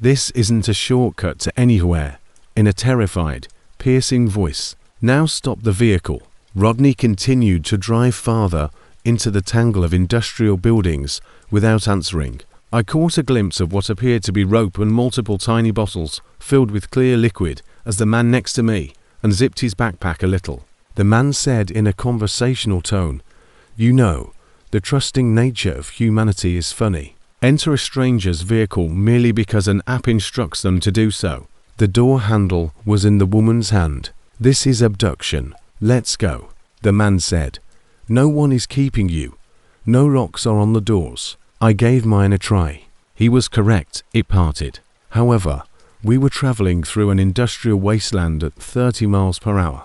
"This isn't a shortcut to anywhere," in a terrified, piercing voice. "Now stop the vehicle." Rodney continued to drive farther into the tangle of industrial buildings without answering. I caught a glimpse of what appeared to be rope and multiple tiny bottles filled with clear liquid as the man next to me unzipped his backpack a little. The man said in a conversational tone, "You know, the trusting nature of humanity is funny. Enter a stranger's vehicle merely because an app instructs them to do so." The door handle was in the woman's hand. "This is abduction. Let's go," the man said. "No one is keeping you. No locks are on the doors." I gave mine a try. He was correct, it parted. However, we were traveling through an industrial wasteland at 30 miles per hour.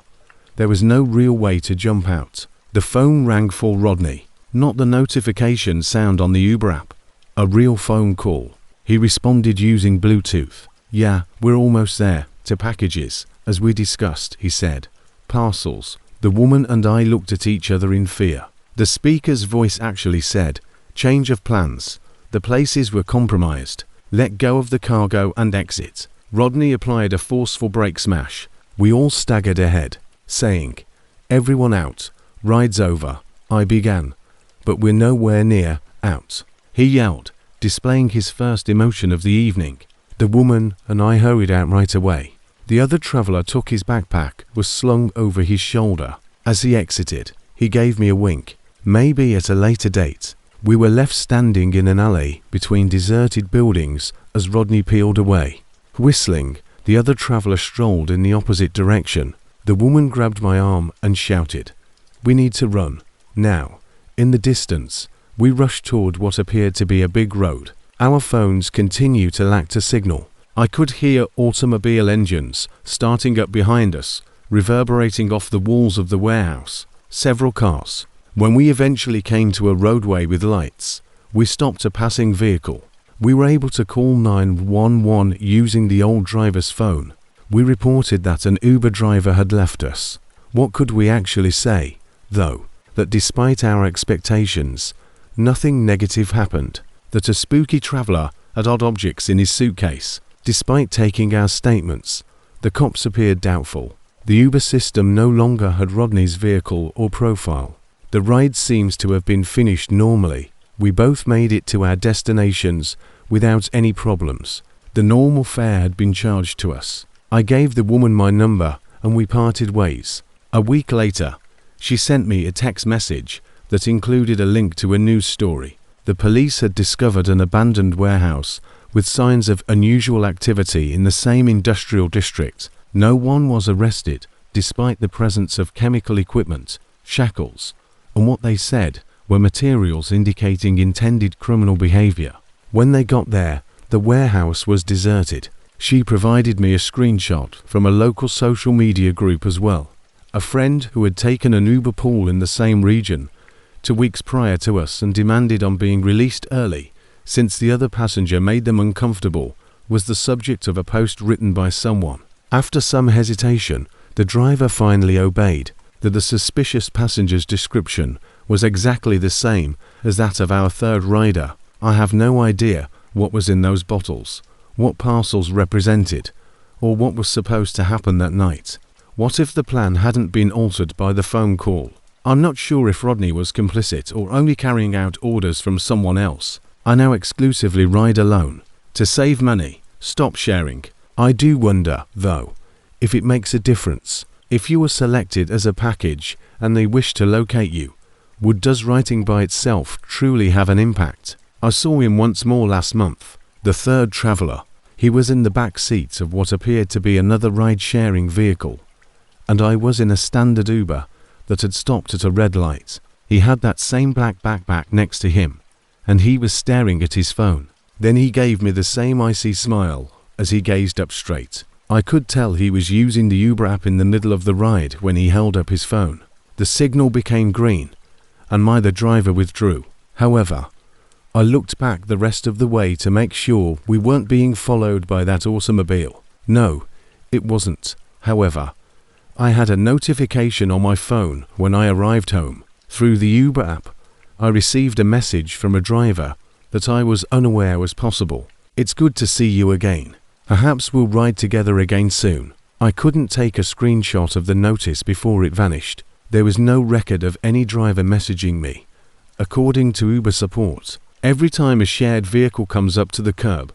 There was no real way to jump out. The phone rang for Rodney, not the notification sound on the Uber app. A real phone call. He responded using Bluetooth. "Yeah, we're almost there, to packages, as we discussed," he said. "Parcels." The woman and I looked at each other in fear. The speaker's voice actually said, "Change of plans. The places were compromised. Let go of the cargo and exit." Rodney applied a forceful brake smash. We all staggered ahead, saying, "Everyone out. Ride's over." I began, "But we're nowhere near out," he yelled, displaying his first emotion of the evening. The woman and I hurried out right away. The other traveler took his backpack, was slung over his shoulder. As he exited, he gave me a wink. Maybe at a later date. We were left standing in an alley between deserted buildings as Rodney peeled away. Whistling, the other traveler strolled in the opposite direction. The woman grabbed my arm and shouted, "We need to run. Now." In the distance, we rushed toward what appeared to be a big road. Our phones continued to lack a signal. I could hear automobile engines starting up behind us, reverberating off the walls of the warehouse. Several cars. When we eventually came to a roadway with lights, we stopped a passing vehicle. We were able to call 911 using the old driver's phone. We reported that an Uber driver had left us. What could we actually say, though? That despite our expectations, nothing negative happened. That a spooky traveler had odd objects in his suitcase. Despite taking our statements, the cops appeared doubtful. The Uber system no longer had Rodney's vehicle or profile. The ride seems to have been finished normally. We both made it to our destinations without any problems. The normal fare had been charged to us. I gave the woman my number and we parted ways. A week later, she sent me a text message that included a link to a news story. The police had discovered an abandoned warehouse with signs of unusual activity in the same industrial district. No one was arrested, despite the presence of chemical equipment, shackles, and what they said were materials indicating intended criminal behavior. When they got there, the warehouse was deserted. She provided me a screenshot from a local social media group as well. A friend who had taken an Uber pool in the same region 2 weeks prior to us and demanded on being released early since the other passenger made them uncomfortable was the subject of a post written by someone. After some hesitation, the driver finally obeyed. The suspicious passenger's description was exactly the same as that of our third rider. I have no idea what was in those bottles, what parcels represented, or what was supposed to happen that night. What if the plan hadn't been altered by the phone call? I'm not sure if Rodney was complicit or only carrying out orders from someone else. I now exclusively ride alone. To save money, stop sharing. I do wonder, though, if it makes a difference. If you were selected as a package and they wish to locate you, does writing by itself truly have an impact? I saw him once more last month, the third traveller. He was in the back seat of what appeared to be another ride-sharing vehicle, and I was in a standard Uber that had stopped at a red light. He had that same black backpack next to him, and he was staring at his phone. Then he gave me the same icy smile as he gazed up straight. I could tell he was using the Uber app in the middle of the ride when he held up his phone. The signal became green, and the driver withdrew. However, I looked back the rest of the way to make sure we weren't being followed by that automobile. No, it wasn't. However, I had a notification on my phone when I arrived home. Through the Uber app, I received a message from a driver that I was unaware was possible. It's good to see you again. Perhaps we'll ride together again soon. I couldn't take a screenshot of the notice before it vanished. There was no record of any driver messaging me. According to Uber support, every time a shared vehicle comes up to the curb,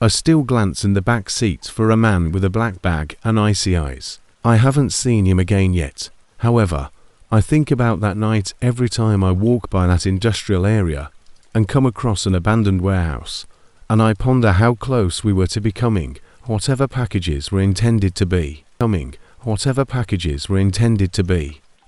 I still glance in the back seat for a man with a black bag and icy eyes. I haven't seen him again yet. However, I think about that night every time I walk by that industrial area and come across an abandoned warehouse, and I ponder how close we were to becoming whatever packages were intended to be.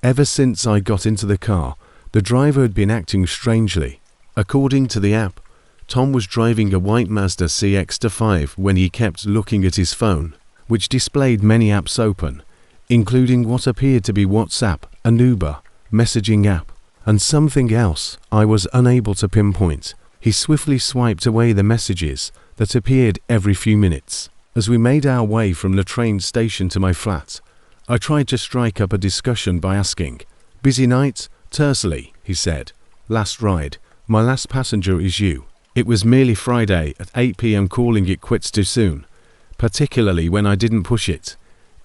Ever since I got into the car, the driver had been acting strangely. According to the app, Tom was driving a white Mazda CX-5 when he kept looking at his phone, which displayed many apps open, including what appeared to be WhatsApp, an Uber, messaging app, and something else I was unable to pinpoint. He swiftly swiped away the messages that appeared every few minutes. As we made our way from the train station to my flat, I tried to strike up a discussion by asking, "Busy night?" Tersely, he said. "Last ride. My last passenger is you." It was merely Friday at 8 p.m. calling it quits too soon, particularly when I didn't push it.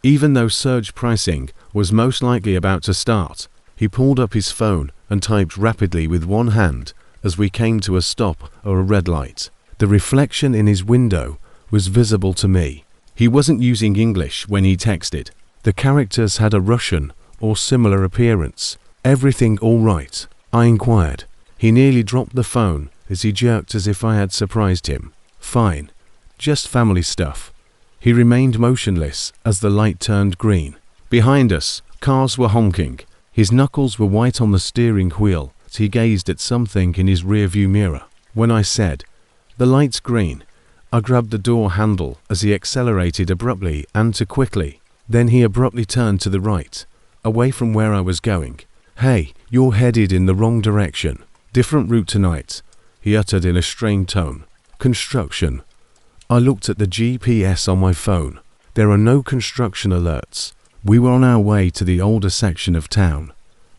Even though surge pricing was most likely about to start, he pulled up his phone and typed rapidly with one hand as we came to a stop or a red light. The reflection in his window was visible to me. He wasn't using English when he texted. The characters had a Russian or similar appearance. "Everything all right?" I inquired. He nearly dropped the phone as he jerked as if I had surprised him. "Fine. Just family stuff." He remained motionless as the light turned green. Behind us, cars were honking. His knuckles were white on the steering wheel as he gazed at something in his rearview mirror. When I said, "The light's green," I grabbed the door handle as he accelerated abruptly and too quickly. Then he abruptly turned to the right, away from where I was going. "Hey, you're headed in the wrong direction. Different route tonight," he uttered in a strained tone. "Construction." I looked at the GPS on my phone. There are no construction alerts. We were on our way to the older section of town,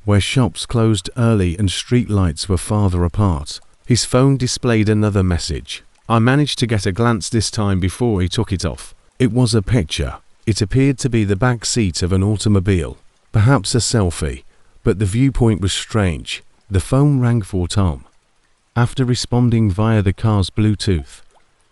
where shops closed early and street lights were farther apart. His phone displayed another message. I managed to get a glance this time before he took it off. It was a picture. It appeared to be the back seat of an automobile, perhaps a selfie, but the viewpoint was strange. The phone rang for Tom. After responding via the car's Bluetooth,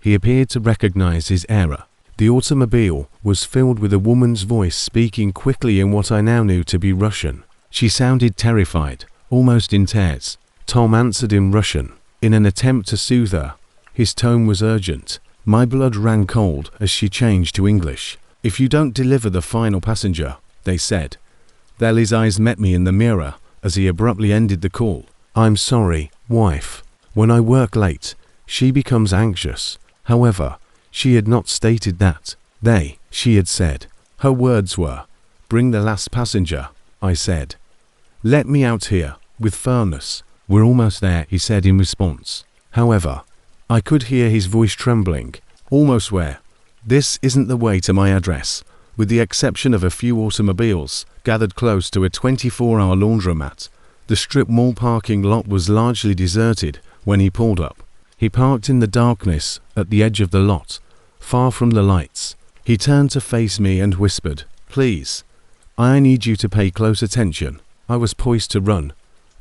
he appeared to recognize his error. The automobile was filled with a woman's voice speaking quickly in what I now knew to be Russian. She sounded terrified, almost in tears. Tom answered in Russian. In an attempt to soothe her, his tone was urgent. My blood ran cold as she changed to English. "If you don't deliver the final passenger," they said. His eyes met me in the mirror as he abruptly ended the call. "I'm sorry, wife. When I work late, she becomes anxious." However, she had not stated that. She had said. Her words were, "Bring the last passenger," I said. "Let me out here," with firmness. "We're almost there," he said in response. However, I could hear his voice trembling. "Almost where?" "This isn't the way to my address." With the exception of a few automobiles gathered close to a 24-hour laundromat, The strip mall parking lot was largely deserted when he pulled up. He parked in the darkness at the edge of the lot, far from the lights. He turned to face me and whispered, "Please, I need you to pay close attention." I was poised to run,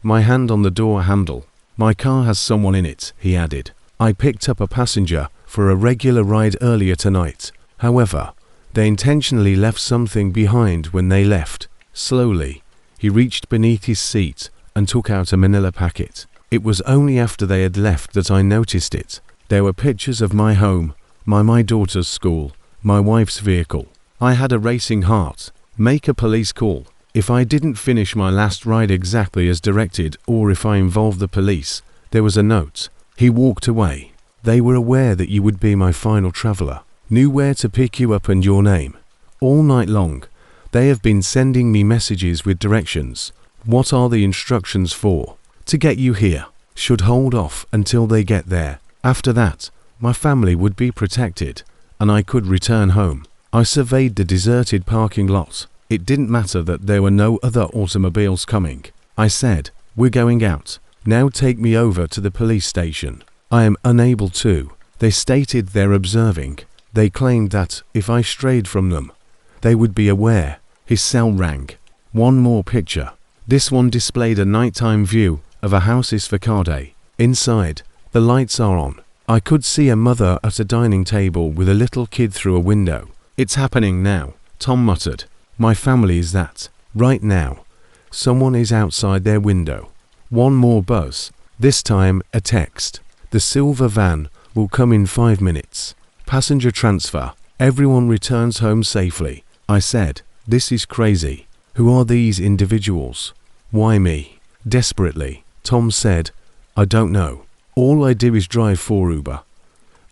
my hand on the door handle. "My car has someone in it," he added. "I picked up a passenger for a regular ride earlier tonight. However, they intentionally left something behind when they left." Slowly, he reached beneath his seat and took out a manila packet. It was only after they had left that I noticed it. There were pictures of my home, my daughter's school, my wife's vehicle. I had a racing heart. Make a police call. If I didn't finish my last ride exactly as directed, or if I involved the police, there was a note. He walked away. They were aware that you would be my final traveler, knew where to pick you up and your name. All night long, they have been sending me messages with directions. What are the instructions for? To get you here. Should hold off until they get there. After that, my family would be protected, and I could return home. I surveyed the deserted parking lot. It didn't matter that there were no other automobiles coming. I said, "We're going out. Now take me over to the police station." I am unable to. They stated they're observing. They claimed that if I strayed from them, they would be aware. His cell rang. One more picture. This one displayed a nighttime view of a house's facade. Inside, the lights are on. I could see a mother at a dining table with a little kid through a window. "It's happening now," Tom muttered. "My family is that. Right now. Someone is outside their window." One more buzz. This time, a text. "The silver van will come in 5 minutes. Passenger transfer. Everyone returns home safely." I said, "This is crazy. Who are these individuals? Why me?" Desperately, Tom said, "I don't know. All I do is drive for Uber.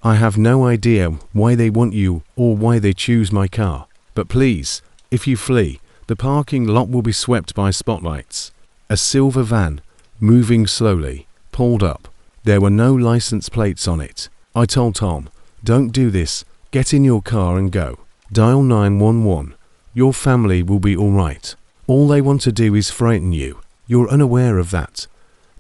I have no idea why they want you or why they choose my car. But please, if you flee, the parking lot will be swept by spotlights." A silver van, moving slowly, pulled up. There were no license plates on it. I told Tom, "Don't do this. Get in your car and go. Dial 911. Your family will be all right. All they want to do is frighten you. You're unaware of that."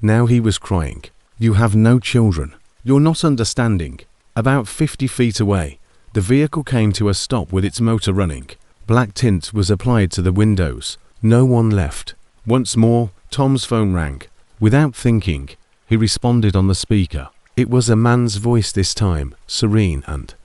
Now he was crying. "You have no children. You're not understanding." About 50 feet away, the vehicle came to a stop with its motor running. Black tint was applied to the windows. No one left. Once more, Tom's phone rang. Without thinking, he responded on the speaker. It was a man's voice this time, serene and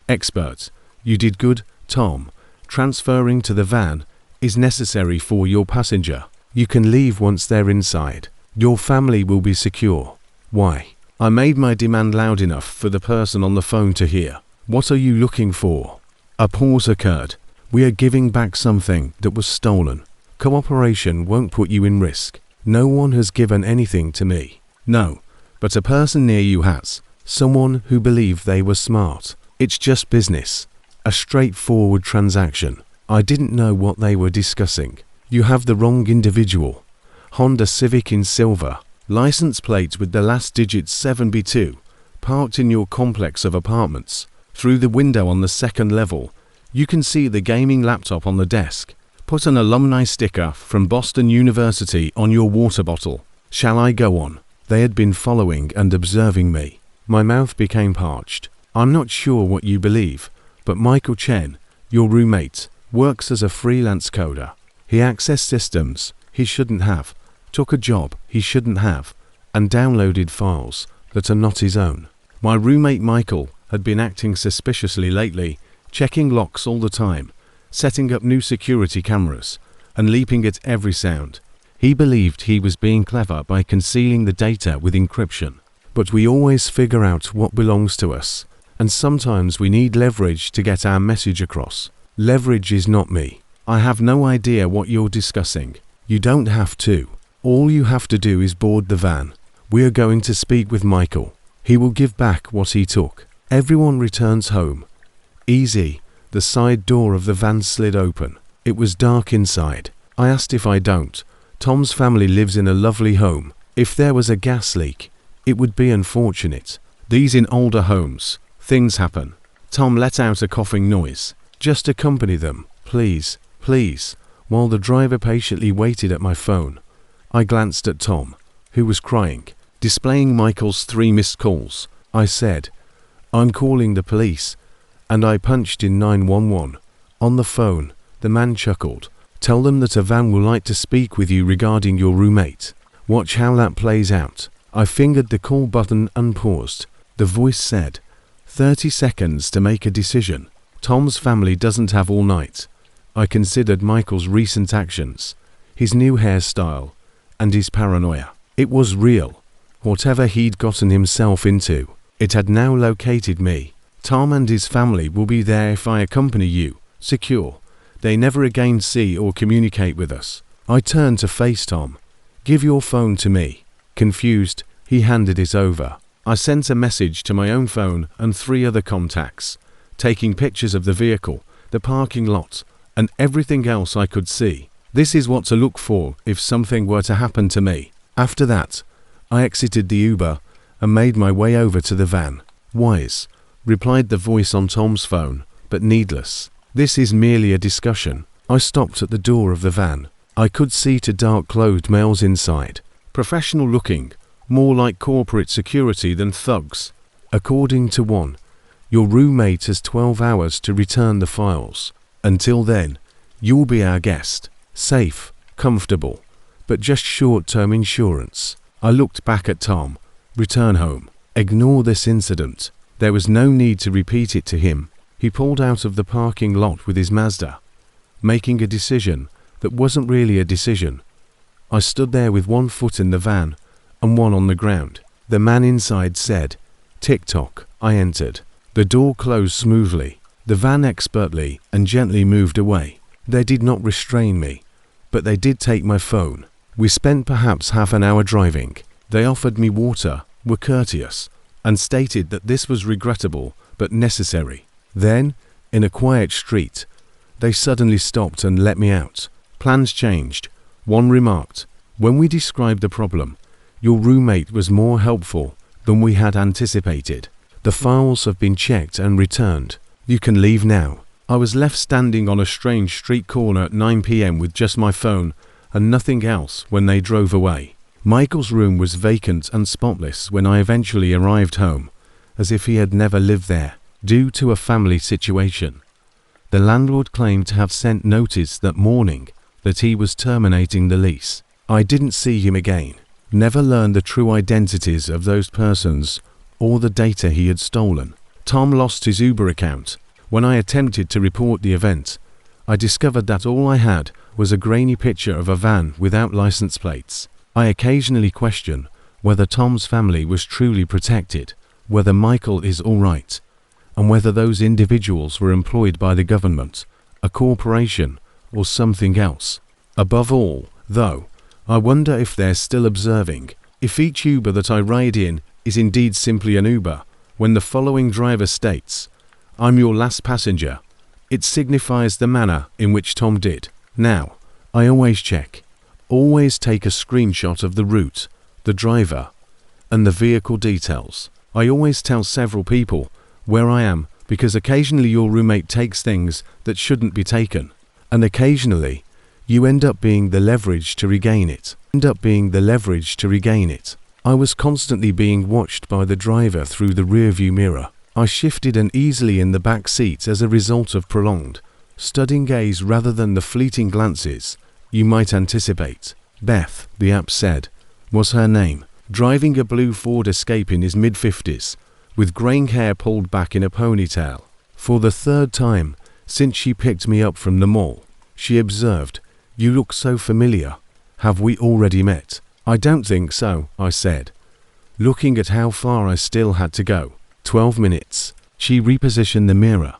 "Expert, you did good, Tom. Transferring to the van is necessary for your passenger. You can leave once they're inside. Your family will be secure." Why? I made my demand loud enough for the person on the phone to hear. "What are you looking for?" A pause occurred. "We are giving back something that was stolen. Cooperation won't put you in risk." "No one has given anything to me." "No, but a person near you has. Someone who believed they were smart. It's just business. A straightforward transaction." I didn't know what they were discussing. "You have the wrong individual. Honda Civic in silver. License plate with the last digit 7B2. Parked in your complex of apartments. Through the window on the second level, you can see the gaming laptop on the desk. Put an alumni sticker from Boston University on your water bottle. Shall I go on?" They had been following and observing me. My mouth became parched. "I'm not sure what you believe, but Michael Chen, your roommate, works as a freelance coder. He accessed systems he shouldn't have, took a job he shouldn't have, and downloaded files that are not his own. My roommate Michael had been acting suspiciously lately, checking locks all the time, setting up new security cameras, and leaping at every sound. He believed he was being clever by concealing the data with encryption. But we always figure out what belongs to us, and sometimes we need leverage to get our message across. Leverage is not me. I have no idea what you're discussing. You don't have to. All you have to do is board the van. We are going to speak with Michael. He will give back what he took. Everyone returns home. Easy." The side door of the van slid open. It was dark inside. I asked if I don't. Tom's family lives in a lovely home. If there was a gas leak, it would be unfortunate. These in older homes, things happen. Tom let out a coughing noise. "Just accompany them, please, please. While the driver patiently waited at my phone, I glanced at Tom, who was crying, displaying Michael's 3 missed calls. I said, "I'm calling the police," and I punched in 911. On the phone, the man chuckled. "Tell them that a van will like to speak with you regarding your roommate. Watch how that plays out." I fingered the call button and paused. The voice said, 30 seconds to make a decision. Tom's family doesn't have all night. I considered Michael's recent actions, his new hairstyle, and his paranoia. It was real. Whatever he'd gotten himself into, it had now located me. Tom and his family will be there if I accompany you. Secure. They never again see or communicate with us. I turned to face Tom. "Give your phone to me." Confused, he handed it over. I sent a message to my own phone and 3 other contacts, taking pictures of the vehicle, the parking lot, and everything else I could see. This is what to look for if something were to happen to me. After that, I exited the Uber and made my way over to the van. "Wise," replied the voice on Tom's phone, "but needless. This is merely a discussion." I stopped at the door of the van. I could see 2 dark-clothed males inside. Professional looking, more like corporate security than thugs. According to one, "Your roommate has 12 hours to return the files. Until then, you'll be our guest. Safe, comfortable, but just short-term insurance." I looked back at Tom. "Return home. Ignore this incident." There was no need to repeat it to him. He pulled out of the parking lot with his Mazda, making a decision that wasn't really a decision. I stood there with 1 foot in the van and 1 on the ground. The man inside said, "Tick-tock." I entered. The door closed smoothly. The van expertly and gently moved away. They did not restrain me, but they did take my phone. We spent perhaps half an hour driving. They offered me water, were courteous, and stated that this was regrettable but necessary. Then, in a quiet street, they suddenly stopped and let me out. Plans changed. One remarked, "When we described the problem, your roommate was more helpful than we had anticipated. The files have been checked and returned. You can leave now." I was left standing on a strange street corner at 9 p.m. with just my phone and nothing else when they drove away. Michael's room was vacant and spotless when I eventually arrived home, as if he had never lived there, due to a family situation. The landlord claimed to have sent notice that morning that he was terminating the lease. I didn't see him again, never learned the true identities of those persons or the data he had stolen. Tom lost his Uber account. When I attempted to report the event, I discovered that all I had was a grainy picture of a van without license plates. I occasionally question whether Tom's family was truly protected, whether Michael is all right, and whether those individuals were employed by the government, a corporation, or something else. Above all, though, I wonder if they're still observing, if each Uber that I ride in is indeed simply an Uber. When the following driver states, "I'm your last passenger," it signifies the manner in which Tom did. Now, I always check. Always take a screenshot of the route, the driver, and the vehicle details. I always tell several people where I am because occasionally your roommate takes things that shouldn't be taken. And occasionally, you end up being the leverage to regain it. I was constantly being watched by the driver through the rearview mirror. I shifted uneasily in the back seat as a result of prolonged, studying gaze rather than the fleeting glances you might anticipate. Beth, the app said, was her name, driving a blue Ford Escape in his mid-50s, with graying hair pulled back in a ponytail. For the 3rd time since she picked me up from the mall, she observed, "You look so familiar. Have we already met?" "I don't think so," I said, looking at how far I still had to go. 12 minutes. She repositioned the mirror,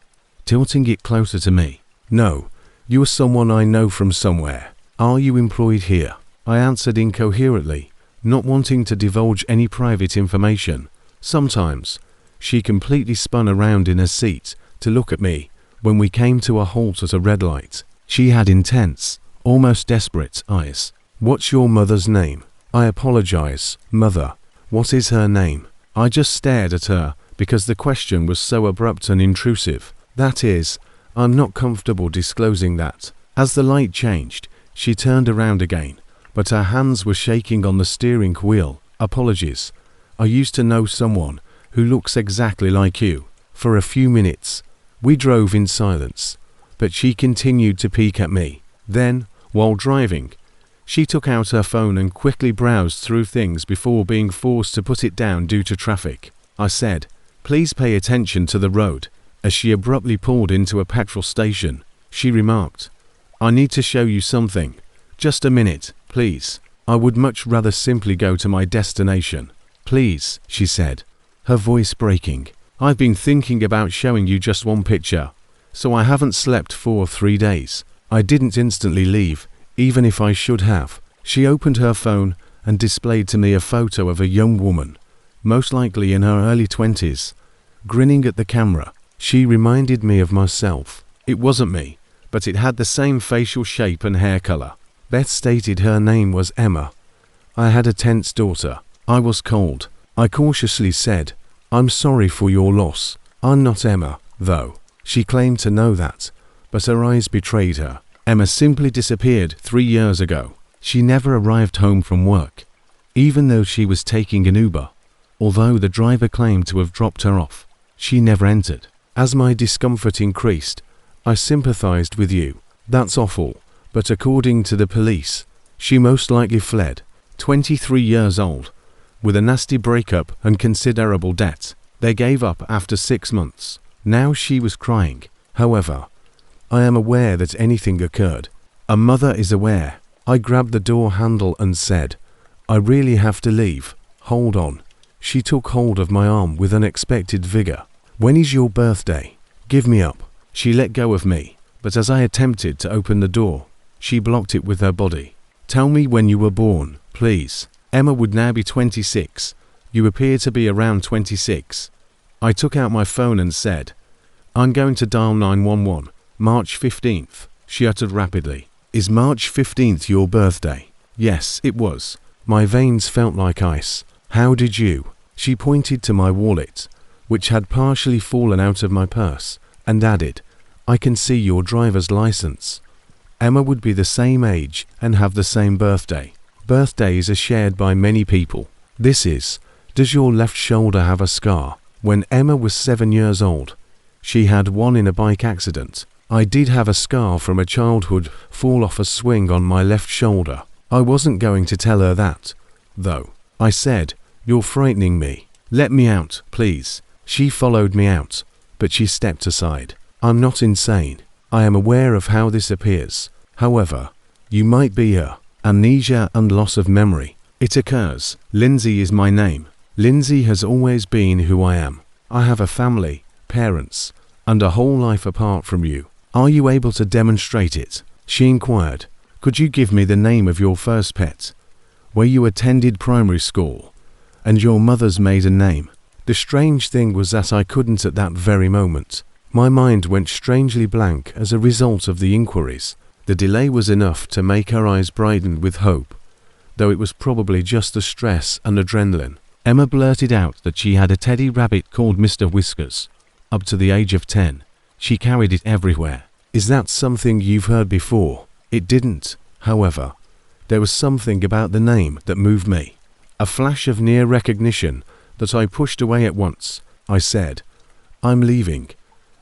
tilting it closer to me. "No, you are someone I know from somewhere. Are you employed here?" I answered incoherently, not wanting to divulge any private information. Sometimes, she completely spun around in her seat to look at me when we came to a halt at a red light. She had intense, almost desperate eyes. "What's your mother's name?" "I apologize, Mother. What is her name?" I just stared at her because the question was so abrupt and intrusive. "That is, I'm not comfortable disclosing that." As the light changed, she turned around again, but her hands were shaking on the steering wheel. Apologies. I used to know someone who looks exactly like you. For a few minutes, we drove in silence, but she continued to peek at me. Then, while driving, she took out her phone and quickly browsed through things before being forced to put it down due to traffic. I said, "Please pay attention to the road," as she abruptly pulled into a petrol station. She remarked, "I need to show you something. Just a minute, please. I would much rather simply go to my destination." "Please," she said, her voice breaking. "I've been thinking about showing you just one picture, so I haven't slept for 3 days. I didn't instantly leave, even if I should have." She opened her phone and displayed to me a photo of a young woman, most likely in her early 20s, grinning at the camera. She reminded me of myself. It wasn't me, but it had the same facial shape and hair color. Beth stated her name was Emma. I had a tense daughter. I was cold. I cautiously said, "I'm sorry for your loss. I'm not Emma, though." She claimed to know that, but her eyes betrayed her. Emma simply disappeared 3 years ago. She never arrived home from work, even though she was taking an Uber. Although the driver claimed to have dropped her off, she never entered. As my discomfort increased, I sympathized with you. That's awful, but according to the police, she most likely fled. 23 years old, with a nasty breakup and considerable debt. They gave up after 6 months. Now she was crying. However, I am aware that anything occurred. A mother is aware. I grabbed the door handle and said, "I really have to leave. Hold on." She took hold of my arm with unexpected vigor. "When is your birthday? Give me up." She let go of me, but as I attempted to open the door, she blocked it with her body. "Tell me when you were born, please." Emma would now be 26. "You appear to be around 26. I took out my phone and said, "I'm going to dial 911. March 15th, she uttered rapidly. "Is March 15th your birthday?" Yes, it was. My veins felt like ice. "How did you?" She pointed to my wallet, which had partially fallen out of my purse, and added, "I can see your driver's license." Emma would be the same age and have the same birthday. Birthdays are shared by many people. This is, does your left shoulder have a scar? When Emma was 7 years old, she had one in a bike accident. I did have a scar from a childhood fall off a swing on my left shoulder. I wasn't going to tell her that, though. I said, "You're frightening me. Let me out, please." She followed me out, but she stepped aside. "I'm not insane. I am aware of how this appears. However, you might be amnesia and loss of memory. It occurs. Lindsay is my name. Lindsay has always been who I am. I have a family, parents, and a whole life apart from you. Are you able to demonstrate it?" She inquired. "Could you give me the name of your first pet, where you attended primary school, and your mother's maiden name?" The strange thing was that I couldn't at that very moment. My mind went strangely blank as a result of the inquiries. The delay was enough to make her eyes brighten with hope, though it was probably just the stress and adrenaline. Emma blurted out that she had a teddy rabbit called Mr. Whiskers. Up to the age of 10, she carried it everywhere. Is that something you've heard before? It didn't, however. There was something about the name that moved me. A flash of near recognition that I pushed away at once. I said, "I'm leaving,"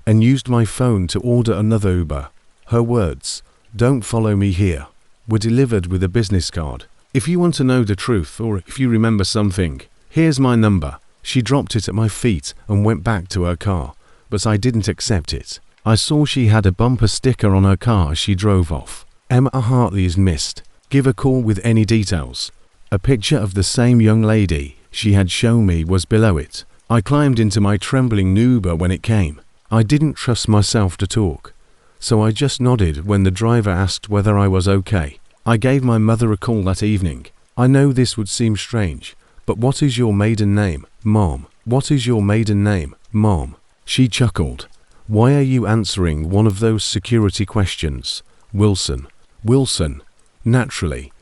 and used my phone to order another Uber. Her words, "Don't follow me here," were delivered with a business card. "If you want to know the truth, or if you remember something, here's my number." She dropped it at my feet and went back to her car, but I didn't accept it. I saw she had a bumper sticker on her car as she drove off. "Emma Hartley is missed. Give a call with any details." A picture of the same young lady she had shown me was below it. I climbed into my trembling Uber when it came. I didn't trust myself to talk, so I just nodded when the driver asked whether I was okay. I gave my mother a call that evening. "I know this would seem strange, but what is your maiden name, Mom? What is your maiden name, Mom?" She chuckled. "Why are you answering one of those security questions? Wilson." Wilson. Naturally.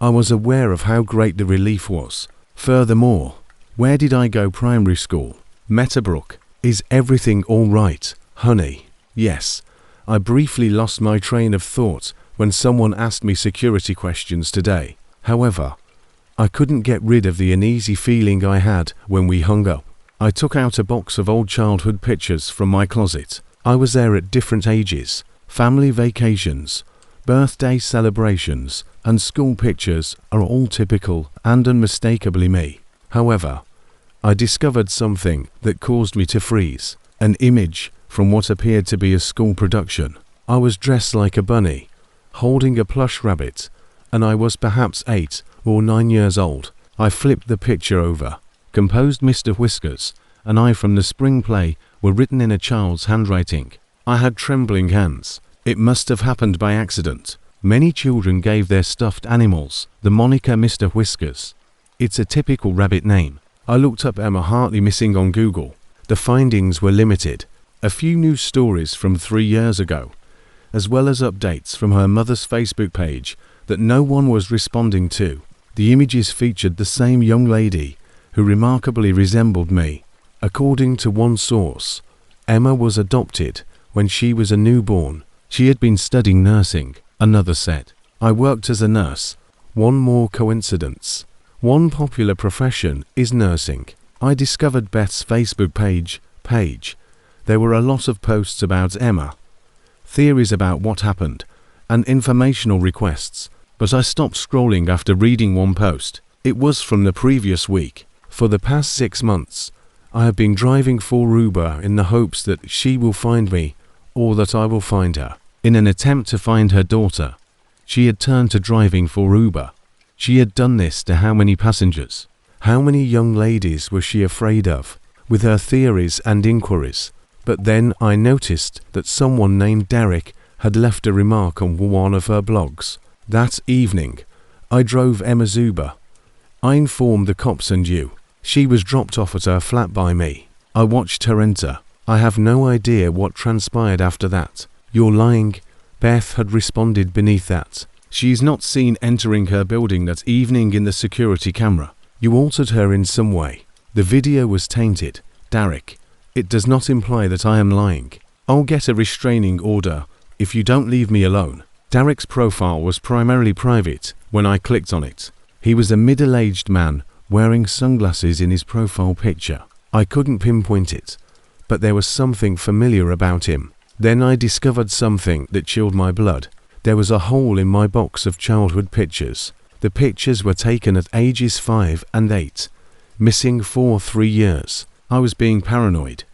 I was aware of how great the relief was. Furthermore, where did I go primary school? Metabrook. "Is everything all right, honey?" "Yes. I briefly lost my train of thought when someone asked me security questions today. However, I couldn't get rid of the uneasy feeling I had when we hung up. I took out a box of old childhood pictures from my closet. I was there at different ages, family vacations, birthday celebrations, and school pictures are all typical and unmistakably me. However, I discovered something that caused me to freeze. An image from what appeared to be a school production. I was dressed like a bunny, holding a plush rabbit, and I was perhaps 8 or 9 years old. I flipped the picture over. Composed Mr. Whiskers and I from the spring play were written in a child's handwriting. I had trembling hands. It must have happened by accident. Many children gave their stuffed animals the moniker Mr. Whiskers. It's a typical rabbit name. I looked up Emma Hartley missing on Google. The findings were limited. A few news stories from 3 years ago, as well as updates from her mother's Facebook page that no one was responding to. The images featured the same young lady who remarkably resembled me. According to one source, Emma was adopted when she was a newborn. She had been studying nursing, another said. I worked as a nurse. One more coincidence. One popular profession is nursing. I discovered Beth's Facebook page. There were a lot of posts about Emma, theories about what happened, and informational requests, but I stopped scrolling after reading one post. It was from the previous week. For the past 6 months, I have been driving for Uber in the hopes that she will find me, or that I will find her. In an attempt to find her daughter, she had turned to driving for Uber. She had done this to how many passengers? How many young ladies was she afraid of, with her theories and inquiries? But then I noticed that someone named Derek had left a remark on one of her blogs. That evening, I drove Emma's Uber. I informed the cops and you. She was dropped off at her flat by me. I watched her enter. I have no idea what transpired after that. You're lying, Beth had responded beneath that. She is not seen entering her building that evening in the security camera. You altered her in some way. The video was tainted. Derek, it does not imply that I am lying. I'll get a restraining order if you don't leave me alone. Derek's profile was primarily private when I clicked on it. He was a middle-aged man wearing sunglasses in his profile picture. I couldn't pinpoint it, but there was something familiar about him. Then I discovered something that chilled my blood. There was a hole in my box of childhood pictures. The pictures were taken at ages 5 and 8, missing for 3 years. I was being paranoid,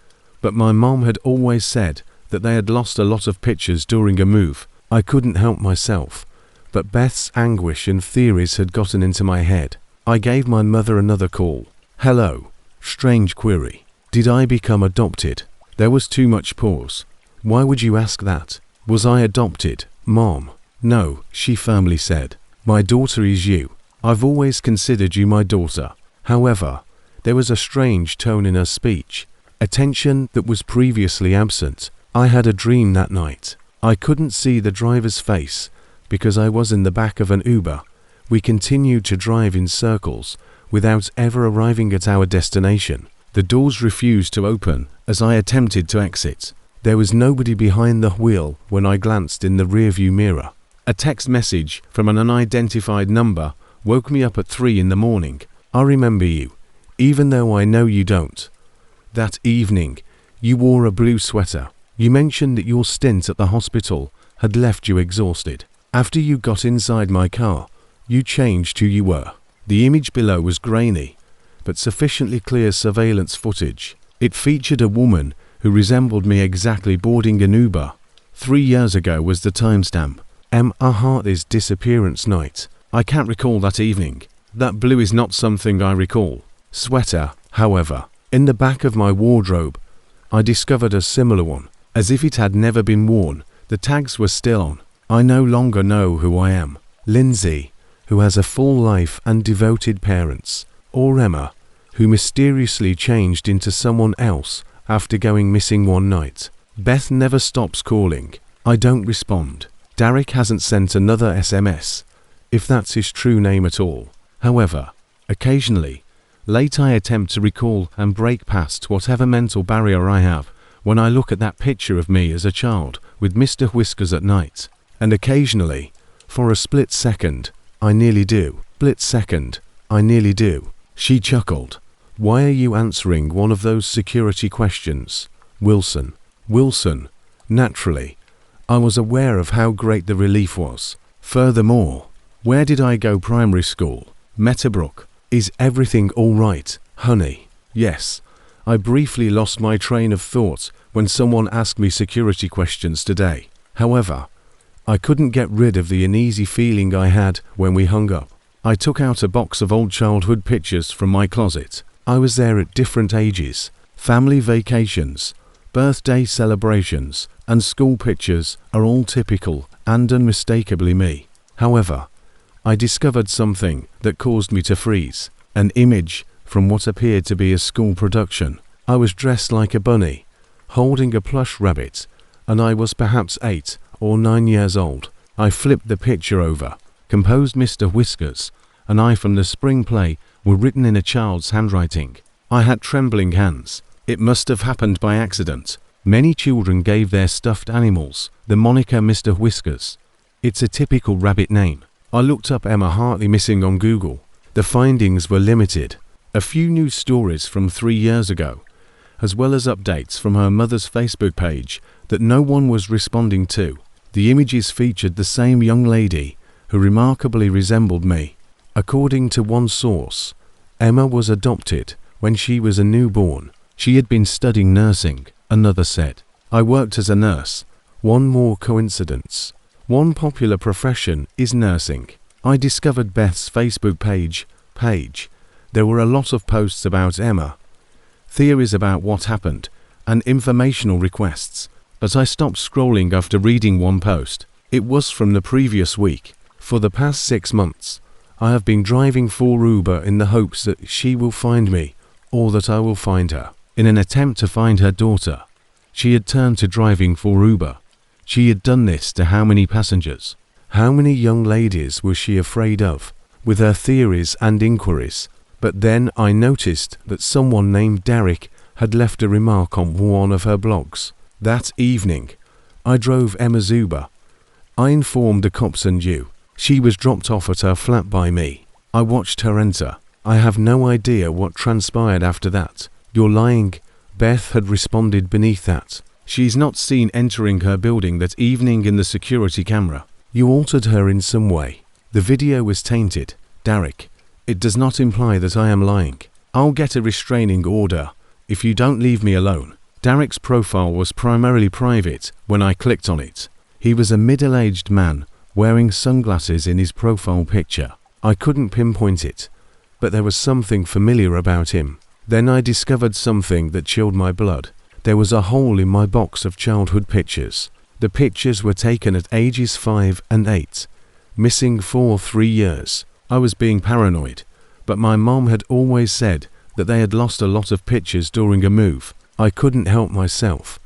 but my mom had always said that they had lost a lot of pictures during a move. I couldn't help myself, but Beth's anguish and theories had gotten into my head. I gave my mother another call. Hello. Strange query. Did I become adopted? There was too much pause. Why would you ask that? Was I adopted, Mom? No, she firmly said. My daughter is you. I've always considered you my daughter. However, there was a strange tone in her speech, a tension that was previously absent. I had a dream that night. I couldn't see the driver's face because I was in the back of an Uber. We continued to drive in circles without ever arriving at our destination. The doors refused to open as I attempted to exit. There was nobody behind the wheel when I glanced in the rearview mirror. A text message from an unidentified number woke me up at 3 in the morning. I remember you, even though I know you don't. That evening, you wore a blue sweater. You mentioned that your stint at the hospital had left you exhausted. After you got inside my car, you changed who you were. The image below was grainy, but sufficiently clear surveillance footage. It featured a woman who resembled me exactly boarding an Uber. 3 years ago was the timestamp. Emma Hartley's disappearance night. I can't recall that evening. That blue is not something I recall. Sweater, however. In the back of my wardrobe, I discovered a similar one. As if it had never been worn, the tags were still on. I no longer know who I am. Lindsay, who has a full life and devoted parents, or Emma, who mysteriously changed into someone else after going missing one night. Beth never stops calling. I don't respond. Derek hasn't sent another SMS, if that's his true name at all. However, occasionally, late I attempt to recall and break past whatever mental barrier I have when I look at that picture of me as a child with Mr. Whiskers at night. And occasionally, for a split second, I nearly do. Split second, I nearly do. She chuckled. Why are you answering one of those security questions, Wilson? Wilson. Naturally, I was aware of how great the relief was. Furthermore, where did I go primary school? Metabrook. Is everything all right, honey? Yes. I briefly lost my train of thought when someone asked me security questions today. However, I couldn't get rid of the uneasy feeling I had when we hung up. I took out a box of old childhood pictures from my closet. I was there at different ages. Family vacations, birthday celebrations, and school pictures are all typical and unmistakably me. However, I discovered something that caused me to freeze. An image from what appeared to be a school production. I was dressed like a bunny, holding a plush rabbit, and I was perhaps 8 or 9 years old. I flipped the picture over. Composed Mr. Whiskers and I from the spring play were written in a child's handwriting. I had trembling hands. It must have happened by accident. Many children gave their stuffed animals the moniker Mr. Whiskers. It's a typical rabbit name. I looked up Emma Hartley missing on Google. The findings were limited. A few news stories from 3 years ago, as well as updates from her mother's Facebook page that no one was responding to. The images featured the same young lady who remarkably resembled me. According to one source, Emma was adopted when she was a newborn. She had been studying nursing, another said. I worked as a nurse. One more coincidence. One popular profession is nursing. I discovered Beth's Facebook page. There were a lot of posts about Emma, theories about what happened, and informational requests, but I stopped scrolling after reading one post. It was from the previous week. For the past 6 months, I have been driving for Uber in the hopes that she will find me, or that I will find her. In an attempt to find her daughter, she had turned to driving for Uber. She had done this to how many passengers? How many young ladies was she afraid of, with her theories and inquiries? But then I noticed that someone named Derek had left a remark on one of her blogs. That evening, I drove Emma's Uber. I informed the cops and you. She was dropped off at her flat by me. I watched her enter. I have no idea what transpired after that. You're lying. Beth had responded beneath that. She's not seen entering her building that evening in the security camera. You altered her in some way. The video was tainted. Derek, it does not imply that I am lying. I'll get a restraining order if you don't leave me alone. Derek's profile was primarily private when I clicked on it. He was a middle-aged man wearing sunglasses in his profile picture. I couldn't pinpoint it, but there was something familiar about him. Then I discovered something that chilled my blood. There was a hole in my box of childhood pictures. The pictures were taken at ages 5 and 8, missing for 3 years. I was being paranoid, but my mom had always said that they had lost a lot of pictures during a move. I couldn't help myself,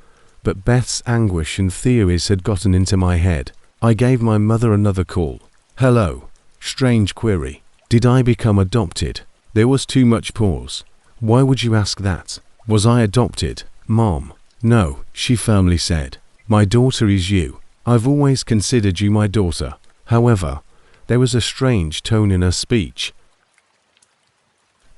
but Beth's anguish and theories had gotten into my head. I gave my mother another call. Hello. Strange query. Did I become adopted? There was too much pause. Why would you ask that? Was I adopted? Mom. No, she firmly said. My daughter is you. I've always considered you my daughter. However, there was a strange tone in her speech.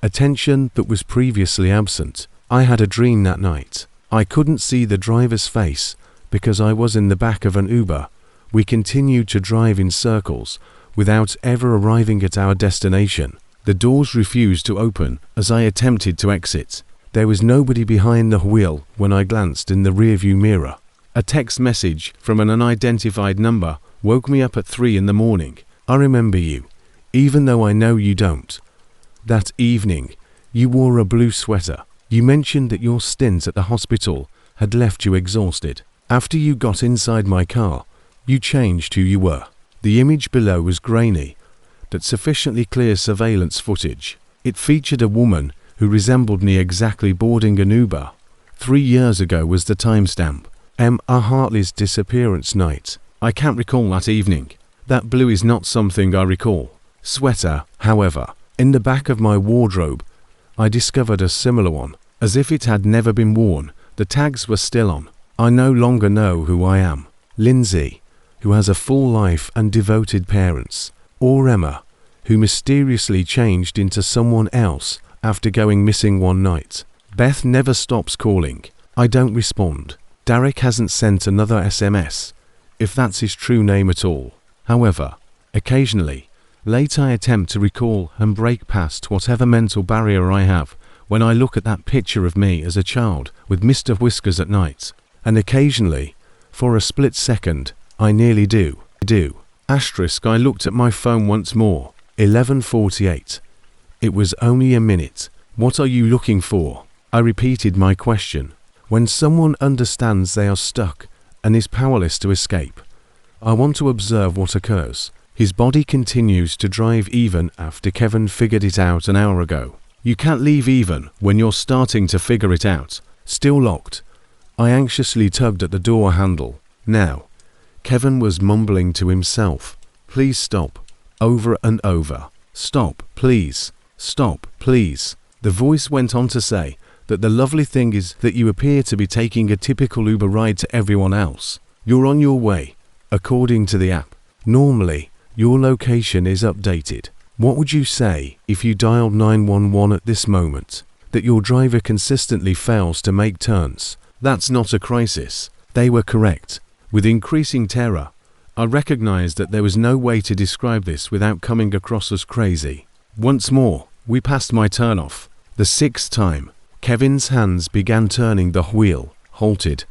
A tension that was previously absent. I had a dream that night. I couldn't see the driver's face because I was in the back of an Uber. We continued to drive in circles without ever arriving at our destination. The doors refused to open as I attempted to exit. There was nobody behind the wheel when I glanced in the rearview mirror. A text message from an unidentified number woke me up at 3 in the morning. I remember you, even though I know you don't. That evening, you wore a blue sweater. You mentioned that your stint at the hospital had left you exhausted. After you got inside my car, you changed who you were. The image below was grainy, but sufficiently clear surveillance footage. It featured a woman who resembled me exactly boarding an Uber. 3 years ago was the timestamp. Emma Hartley's disappearance night. I can't recall that evening. That blue is not something I recall. Sweater, however. In the back of my wardrobe, I discovered a similar one. As if it had never been worn, The tags were still on. I no longer know who I am. Lindsay, who has a full life and devoted parents. Or Emma, who mysteriously changed into someone else after going missing one night. Beth never stops calling. I don't respond. Derek hasn't sent another SMS, if that's his true name at all. However, occasionally, late I attempt to recall and break past whatever mental barrier I have when I look at that picture of me as a child with Mr. Whiskers at night. And occasionally, for a split second, I nearly do. Asterisk, I looked at my phone once more. 11:48. It was only a minute. What are you looking for? I repeated my question. When someone understands they are stuck and is powerless to escape, I want to observe what occurs. His body continues to drive even after Kevin figured it out an hour ago. You can't leave even when you're starting to figure it out. Still locked. I anxiously tugged at the door handle. Now, Kevin was mumbling to himself. Please stop. Over and over. Stop, please. Stop, please. The voice went on to say that the lovely thing is that you appear to be taking a typical Uber ride to everyone else. You're on your way, according to the app. Normally, your location is updated. What would you say if you dialed 911 at this moment? That your driver consistently fails to make turns. That's not a crisis. They were correct. With increasing terror, I recognized that there was no way to describe this without coming across as crazy. Once more, we passed my turnoff. The sixth time, Kevin's hands began turning the wheel, halted,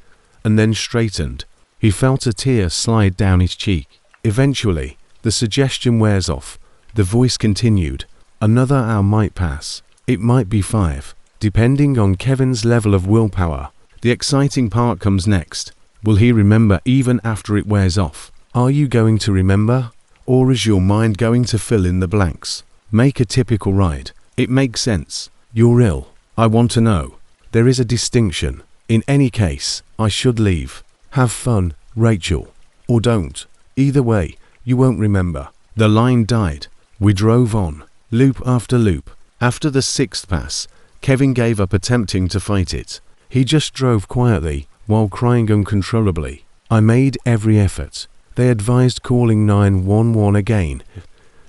and then straightened. He felt a tear slide down his cheek. Eventually, the suggestion wears off. The voice continued. Another hour might pass. It might be 5, depending on Kevin's level of willpower. The exciting part comes next. Will he remember even after it wears off? Are you going to remember? Or is your mind going to fill in the blanks? Make a typical ride. It makes sense. You're ill. I want to know. There is a distinction. In any case, I should leave. Have fun, Rachel. Or don't. Either way, you won't remember. The line died. We drove on, loop after loop. After the 6th pass, Kevin gave up attempting to fight it. He just drove quietly while crying uncontrollably. I made every effort. They advised calling 911 again,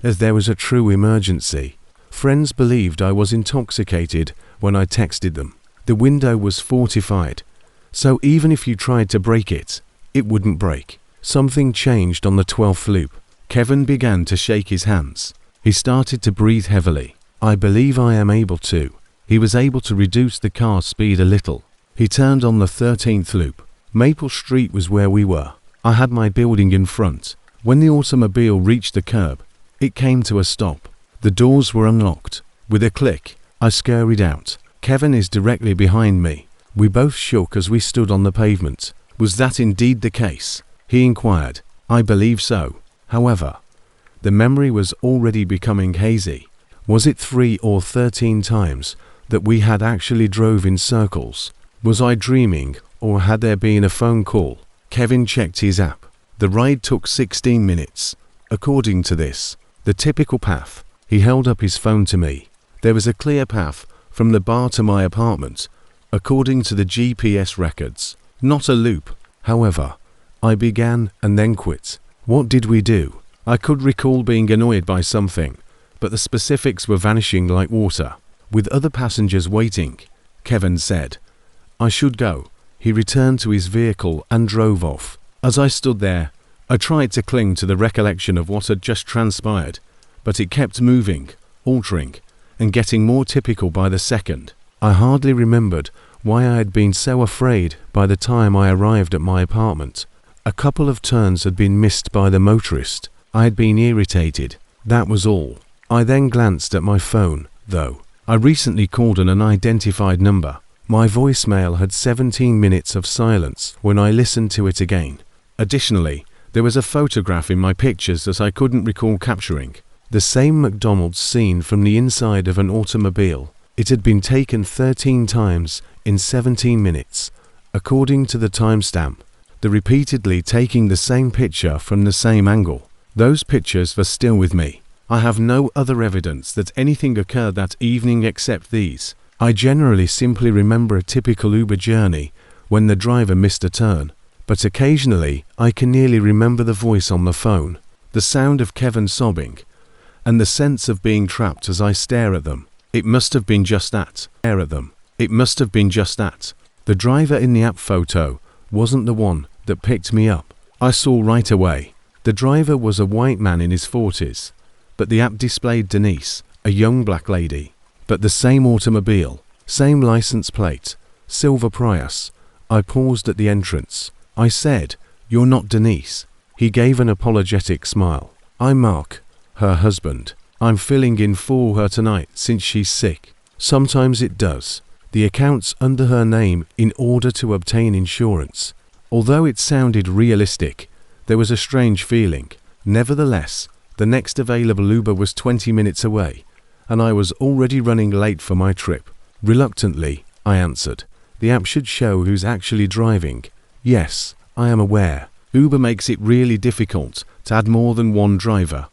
as there was a true emergency. Friends believed I was intoxicated when I texted them. The window was fortified, so even if you tried to break it, it wouldn't break. Something changed on the 12th loop. Kevin began to shake his hands. He started to breathe heavily. I believe I am able to. He was able to reduce the car's speed a little. He turned on the 13th loop. Maple Street was where we were. I had my building in front. When the automobile reached the curb, it came to a stop. The doors were unlocked. With a click, I scurried out. Kevin is directly behind me. We both shook as we stood on the pavement. Was that indeed the case? He inquired. I believe so. However, the memory was already becoming hazy. Was it 3 or 13 times that we had actually drove in circles? Was I dreaming, or had there been a phone call? Kevin checked his app. The ride took 16 minutes. According to this, the typical path. He held up his phone to me. There was a clear path from the bar to my apartment, according to the GPS records. Not a loop. However, I began and then quit. What did we do? I could recall being annoyed by something, but the specifics were vanishing like water. With other passengers waiting, Kevin said, I should go. He returned to his vehicle and drove off. As I stood there, I tried to cling to the recollection of what had just transpired, but it kept moving, altering, and getting more typical by the second. I hardly remembered why I had been so afraid by the time I arrived at my apartment. A couple of turns had been missed by the motorist. I had been irritated. That was all. I then glanced at my phone, though. I recently called an unidentified number. My voicemail had 17 minutes of silence when I listened to it again. Additionally, there was a photograph in my pictures that I couldn't recall capturing. The same McDonald's scene from the inside of an automobile. It had been taken 13 times in 17 minutes, according to the timestamp. The repeatedly taking the same picture from the same angle. Those pictures were still with me. I have no other evidence that anything occurred that evening except these. I generally simply remember a typical Uber journey when the driver missed a turn, but occasionally I can nearly remember the voice on the phone, the sound of Kevin sobbing, and the sense of being trapped as I stare at them. It must have been just that. It must have been just that. The driver in the app photo wasn't the one that picked me up. I saw right away. The driver was a white man in his 40s, but the app displayed Denise, a young black lady. But the same automobile, same license plate, silver Prius. I paused at the entrance. I said, "You're not Denise." He gave an apologetic smile. "I'm Mark, her husband. I'm filling in for her tonight since she's sick." Sometimes it does. The account's under her name in order to obtain insurance. Although it sounded realistic, there was a strange feeling. Nevertheless, the next available Uber was 20 minutes away, and I was already running late for my trip. Reluctantly, I answered. The app should show who's actually driving. Yes, I am aware. Uber makes it really difficult to add more than one driver,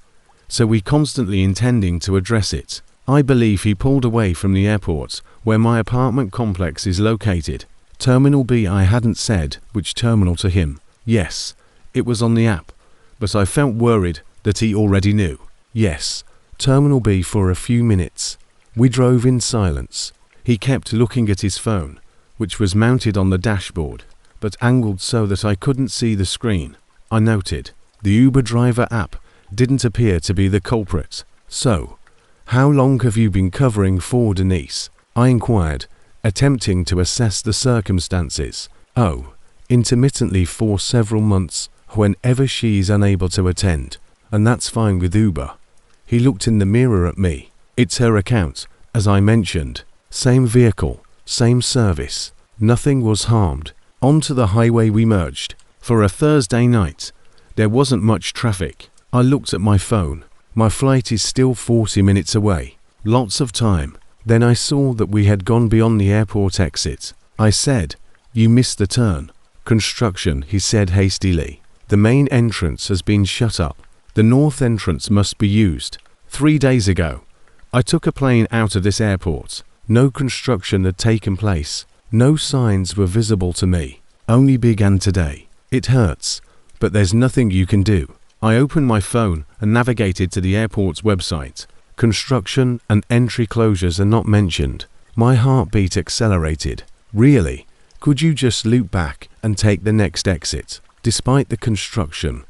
so we constantly intending to address it. I believe he pulled away from the airport where my apartment complex is located. Terminal B. I hadn't said which terminal to him. Yes, it was on the app, but I felt worried that he already knew. Yes, Terminal B for a few minutes. We drove in silence. He kept looking at his phone, which was mounted on the dashboard, but angled so that I couldn't see the screen. I noted the Uber driver app didn't appear to be the culprit. "So, how long have you been covering for Denise?" I inquired, attempting to assess the circumstances. "Oh, intermittently for several months, whenever she's unable to attend, and that's fine with Uber." He looked in the mirror at me. "It's her account, as I mentioned. Same vehicle, same service. Nothing was harmed." Onto the highway we merged. For a Thursday night, there wasn't much traffic. I looked at my phone. My flight is still 40 minutes away. Lots of time. Then I saw that we had gone beyond the airport exit. I said, "You missed the turn." "Construction," he said hastily. "The main entrance has been shut up. The north entrance must be used. 3 days ago, I took a plane out of this airport. No construction had taken place. No signs were visible to me. Only began today. It hurts, but there's nothing you can do." I opened my phone and navigated to the airport's website. Construction and entry closures are not mentioned. My heartbeat accelerated. Really? Could you just loop back and take the next exit? Despite the construction,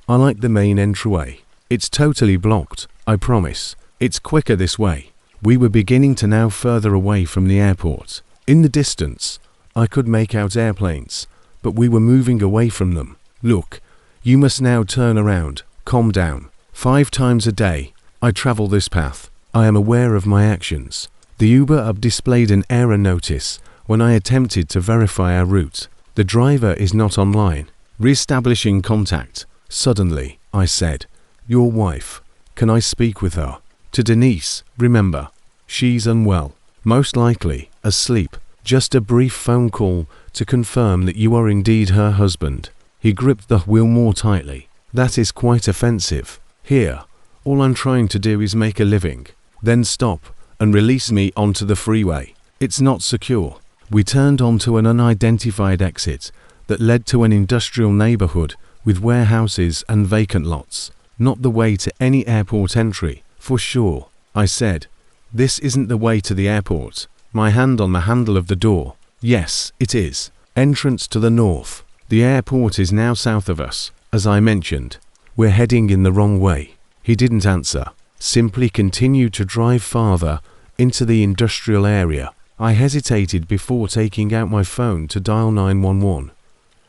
I like the main entryway. It's totally blocked, I promise. It's quicker this way. We were beginning to now further away from the airport. In the distance, I could make out airplanes, but we were moving away from them. "Look, you must now turn around. Calm down. 5 times a day, I travel this path. I am aware of my actions." The Uber app displayed an error notice when I attempted to verify our route. "The driver is not online." Re-establishing contact. Suddenly, I said, "Your wife. Can I speak with her?" To Denise, "Remember, she's unwell. Most likely, asleep. Just a brief phone call to confirm that you are indeed her husband." He gripped the wheel more tightly. "That is quite offensive. Here, all I'm trying to do is make a living. Then stop and release me onto the freeway. It's not secure." We turned onto an unidentified exit that led to an industrial neighborhood with warehouses and vacant lots. "Not the way to any airport entry, for sure," I said. "This isn't the way to the airport." My hand on the handle of the door. "Yes, it is. Entrance to the north. The airport is now south of us, as I mentioned. We're heading in the wrong way." He didn't answer, simply continued to drive farther into the industrial area. I hesitated before taking out my phone to dial 911.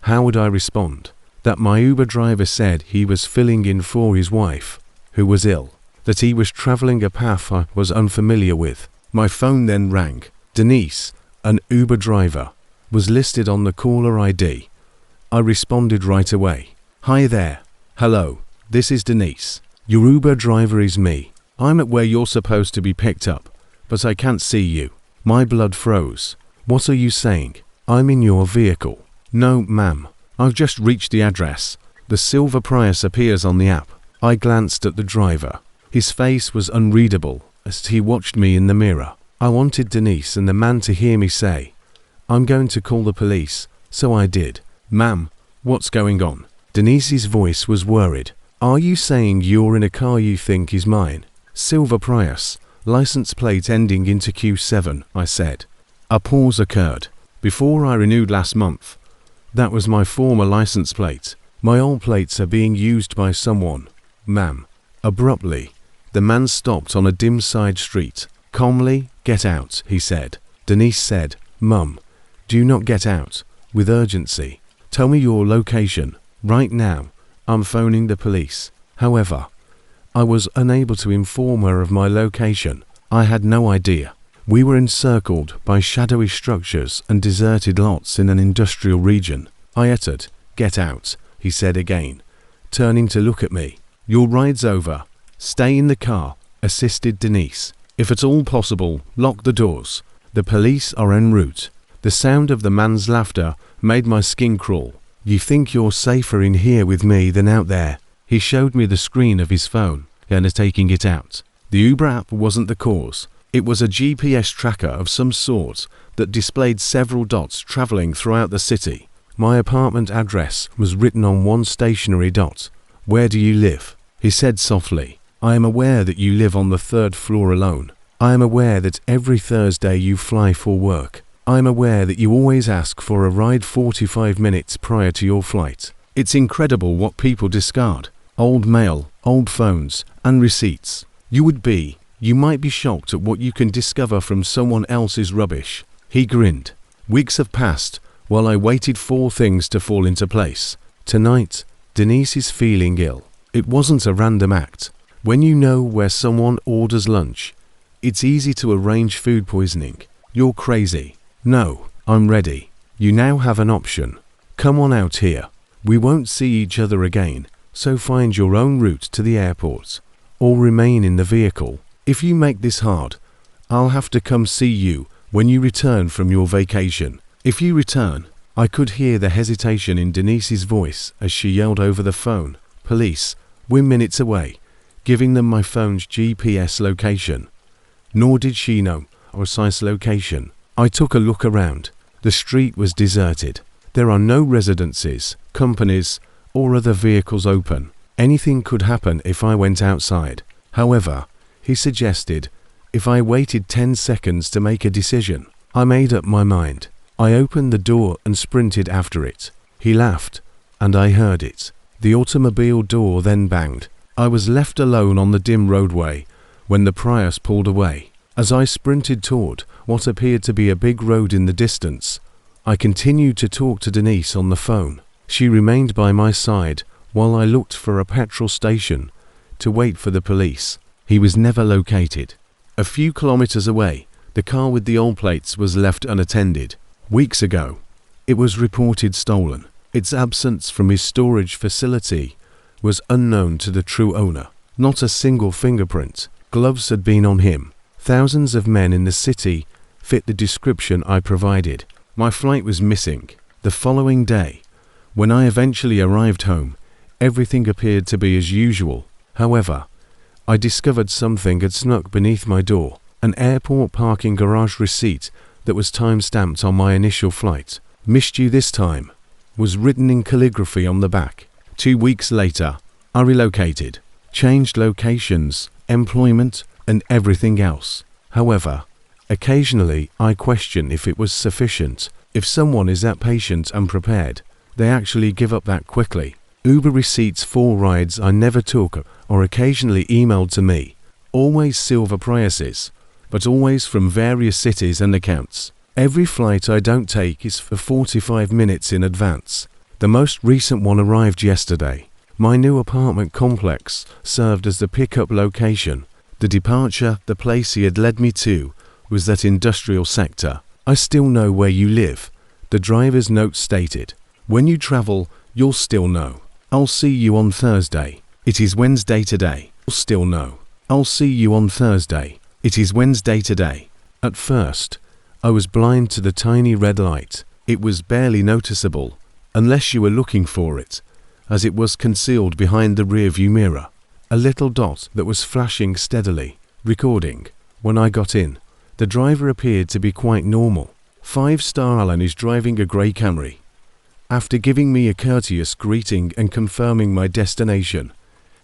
How would I respond? That my Uber driver said he was filling in for his wife, who was ill, that he was traveling a path I was unfamiliar with. My phone then rang. Denise, an Uber driver, was listed on the caller ID. I responded right away. "Hi there. Hello, this is Denise. Your Uber driver is me. I'm at where you're supposed to be picked up, but I can't see you." My blood froze. "What are you saying? I'm in your vehicle." "No, ma'am. I've just reached the address. The silver Prius appears on the app." I glanced at the driver. His face was unreadable as he watched me in the mirror. I wanted Denise and the man to hear me say, "I'm going to call the police. So I did. Ma'am, what's going on? Denise's voice was worried. Are you saying you're in a car you think is mine? Silver Prius, license plate ending into Q7, I said. A pause occurred. Before I renewed last month. That was my former license plate. My old plates are being used by someone. Ma'am. Abruptly, the man stopped on a dim side street. Calmly, get out, he said. Denise said, Mum, do not get out. With urgency. Tell me your location. Right now. I'm phoning the police. However, I was unable to inform her of my location. I had no idea. We were encircled by shadowy structures and deserted lots in an industrial region. I uttered, get out, he said again, turning to look at me. Your ride's over. Stay in the car, assisted Denise. If at all possible, lock the doors. The police are en route. The sound of the man's laughter made my skin crawl. You think you're safer in here with me than out there? He showed me the screen of his phone, and taking it out. The Uber app wasn't the cause. It was a GPS tracker of some sort that displayed several dots traveling throughout the city. My apartment address was written on one stationary dot. Where do you live? He said softly. I am aware that you live on the 3rd floor alone. I am aware that every Thursday you fly for work. I am aware that you always ask for a ride 45 minutes prior to your flight. It's incredible what people discard. Old mail, old phones, and receipts. You might be shocked at what you can discover from someone else's rubbish. He grinned. Weeks have passed while I waited for things to fall into place. Tonight, Denise is feeling ill. It wasn't a random act. When you know where someone orders lunch, it's easy to arrange food poisoning. You're crazy. No, I'm ready. You now have an option. Come on out here. We won't see each other again, so find your own route to the airport. Or remain in the vehicle. If you make this hard, I'll have to come see you when you return from your vacation. If you return, I could hear the hesitation in Denise's voice as she yelled over the phone. Police, we're minutes away, giving them my phone's GPS location. Nor did she know a precise location. I took a look around. The street was deserted. There are no residences, companies, or other vehicles open. Anything could happen if I went outside. However, he suggested, if I waited 10 seconds to make a decision. I made up my mind. I opened the door and sprinted after it. He laughed, and I heard it. The automobile door then banged. I was left alone on the dim roadway when the Prius pulled away. As I sprinted toward what appeared to be a big road in the distance, I continued to talk to Denise on the phone. She remained by my side while I looked for a petrol station to wait for the police. He was never located. A few kilometers away, the car with the old plates was left unattended. Weeks ago, it was reported stolen. Its absence from his storage facility was unknown to the true owner. Not a single fingerprint. Gloves had been on him. Thousands of men in the city fit the description I provided. My flight was missing. The following day, when I eventually arrived home, everything appeared to be as usual. However, I discovered something had snuck beneath my door. An airport parking garage receipt that was time-stamped on my initial flight. Missed you this time, was written in calligraphy on the back. 2 weeks later, I relocated, changed locations, employment, and everything else. However, occasionally I question if it was sufficient. If someone is that patient and prepared, they actually give up that quickly. Uber receipts for rides I never took or occasionally emailed to me. Always silver Priuses, but always from various cities and accounts. Every flight I don't take is for 45 minutes in advance. The most recent one arrived yesterday. My new apartment complex served as the pickup location. The departure, the place he had led me to, was that industrial sector. I still know where you live. The driver's note stated, when you travel, you'll still know. I'll see you on Thursday. It is Wednesday today. You'll still know. I'll see you on Thursday. It is Wednesday today. At first, I was blind to the tiny red light. It was barely noticeable, unless you were looking for it, as it was concealed behind the rearview mirror. A little dot that was flashing steadily, recording. When I got in, the driver appeared to be quite normal. 5-star Alan is driving a grey Camry. After giving me a courteous greeting and confirming my destination,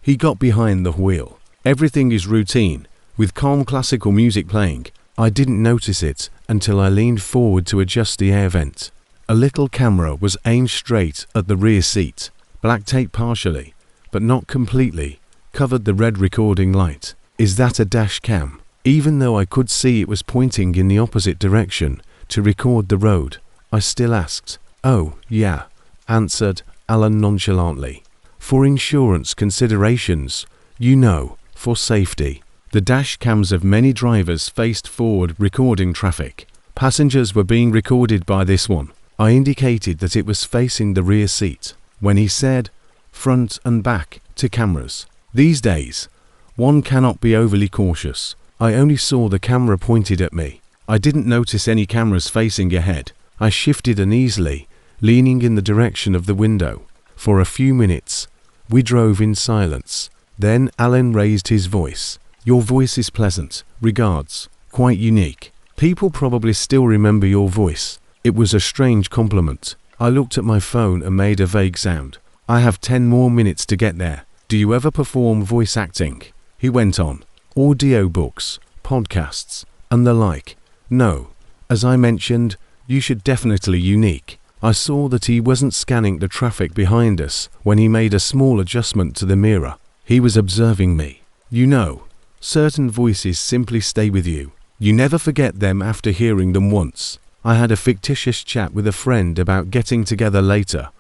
he got behind the wheel. Everything is routine, with calm classical music playing. I didn't notice it until I leaned forward to adjust the air vent. A little camera was aimed straight at the rear seat. Black tape partially, but not completely, covered the red recording light. Is that a dash cam? Even though I could see it was pointing in the opposite direction to record the road, I still asked. "Oh, yeah," answered Alan nonchalantly. "For insurance considerations, you know, for safety." The dash cams of many drivers faced forward recording traffic. Passengers were being recorded by this one. I indicated that it was facing the rear seat when he said front and back to cameras. These days, one cannot be overly cautious. I only saw the camera pointed at me. I didn't notice any cameras facing ahead. I shifted uneasily, leaning in the direction of the window. For a few minutes, we drove in silence. Then Alan raised his voice. "Your voice is pleasant. Regards. Quite unique. People probably still remember your voice." It was a strange compliment. I looked at my phone and made a vague sound. "I have 10 more minutes to get there. Do you ever perform voice acting?" He went on. "Audio books, podcasts, and the like?" "No. As I mentioned, you should definitely unique." I saw that he wasn't scanning the traffic behind us when he made a small adjustment to the mirror. He was observing me. "You know, certain voices simply stay with you. You never forget them after hearing them once." I had a fictitious chat with a friend about getting together later,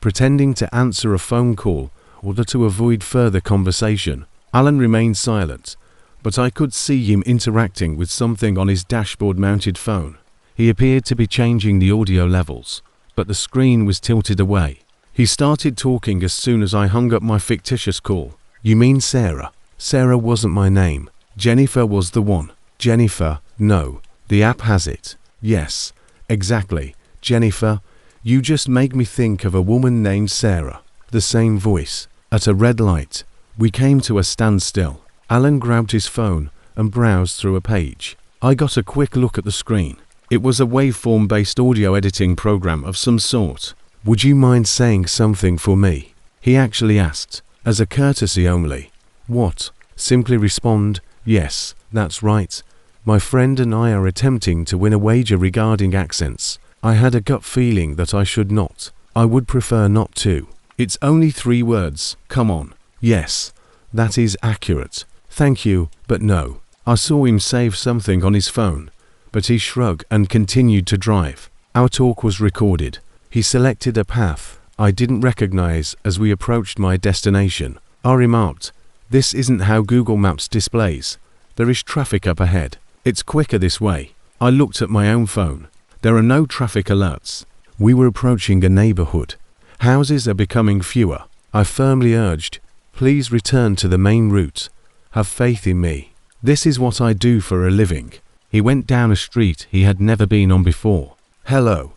pretending to answer a phone call or to avoid further conversation. Alan remained silent, but I could see him interacting with something on his dashboard-mounted phone. He appeared to be changing the audio levels, but the screen was tilted away. He started talking as soon as I hung up my fictitious call. "You mean Sarah?" "Sarah wasn't my name. Jennifer was the one." "Jennifer? No. The app has it." "Yes, exactly. Jennifer. You just make me think of a woman named Sarah." The same voice. At a red light, we came to a standstill. Alan grabbed his phone and browsed through a page. I got a quick look at the screen. It was a waveform-based audio editing program of some sort. "Would you mind saying something for me?" he actually asked, as a courtesy only. "What?" Simply respond, "Yes, that's right. My friend and I are attempting to win a wager regarding accents. I had a gut feeling that I should not. I would prefer not to. It's only 3 words. Come on." "Yes, that is accurate. Thank you, but no." I saw him save something on his phone, but he shrugged and continued to drive. Our talk was recorded. He selected a path I didn't recognize as we approached my destination. I remarked, "This isn't how Google Maps displays. There is traffic up ahead. It's quicker this way." I looked at my own phone. There are no traffic alerts. We were approaching a neighborhood. Houses are becoming fewer. I firmly urged, "Please return to the main route. Have faith in me. This is what I do for a living." He went down a street he had never been on before. "Hello.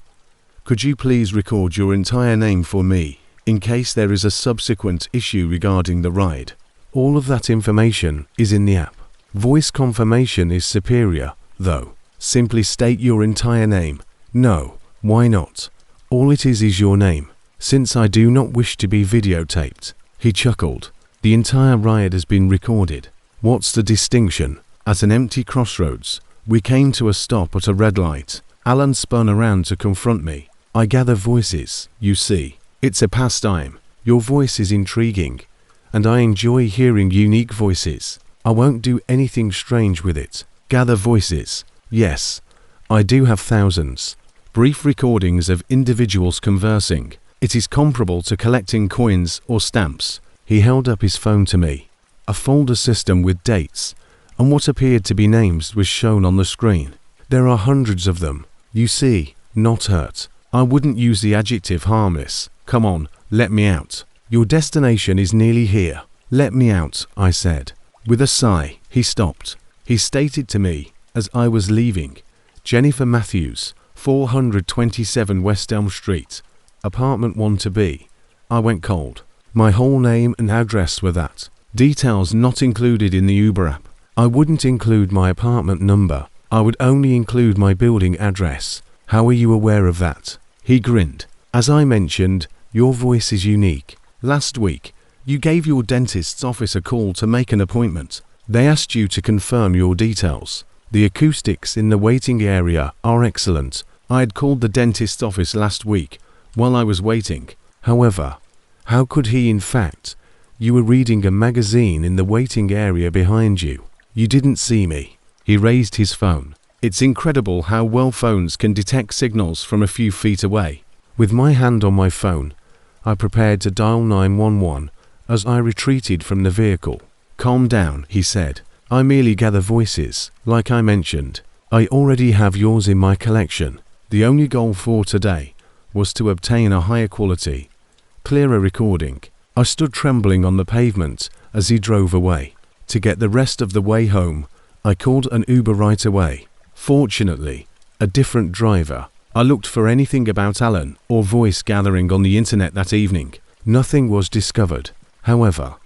Could you please record your entire name for me, in case there is a subsequent issue regarding the ride?" All of that information is in the app. Voice confirmation is superior, though. Simply state your entire name. "No, why not? All it is your name, since I do not wish to be videotaped." He chuckled. "The entire ride has been recorded. What's the distinction?" At an empty crossroads, we came to a stop at a red light. Alan spun around to confront me. "I gather voices, you see. It's a pastime. Your voice is intriguing, and I enjoy hearing unique voices. I won't do anything strange with it." "Gather voices." "Yes, I do have thousands. Brief recordings of individuals conversing. It is comparable to collecting coins or stamps." He held up his phone to me. A folder system with dates and what appeared to be names was shown on the screen. "There are hundreds of them. You see, not hurt. I wouldn't use the adjective harmless. Come on, let me out. Your destination is nearly here." "Let me out," I said. With a sigh, he stopped. He stated to me, as I was leaving, "Jennifer Matthews, 427 West Elm Street, apartment 1-B. I went cold. My whole name and address were that. Details not included in the Uber app. I wouldn't include my apartment number. I would only include my building address. How are you aware of that?" He grinned. As I mentioned, your voice is unique. Last week, you gave your dentist's office a call to make an appointment. They asked you to confirm your details. The acoustics in the waiting area are excellent. I had called the dentist's office last week while I was waiting. However, how could he in fact? You were reading a magazine in the waiting area behind you. You didn't see me. He raised his phone. It's incredible how well phones can detect signals from a few feet away. With my hand on my phone, I prepared to dial 911 as I retreated from the vehicle. Calm down, he said. I merely gather voices, like I mentioned. I already have yours in my collection. The only goal for today was to obtain a higher quality, clearer recording. I stood trembling on the pavement as he drove away. To get the rest of the way home, I called an Uber right away. Fortunately, a different driver. I looked for anything about Alan or voice gathering on the internet that evening. Nothing was discovered. However,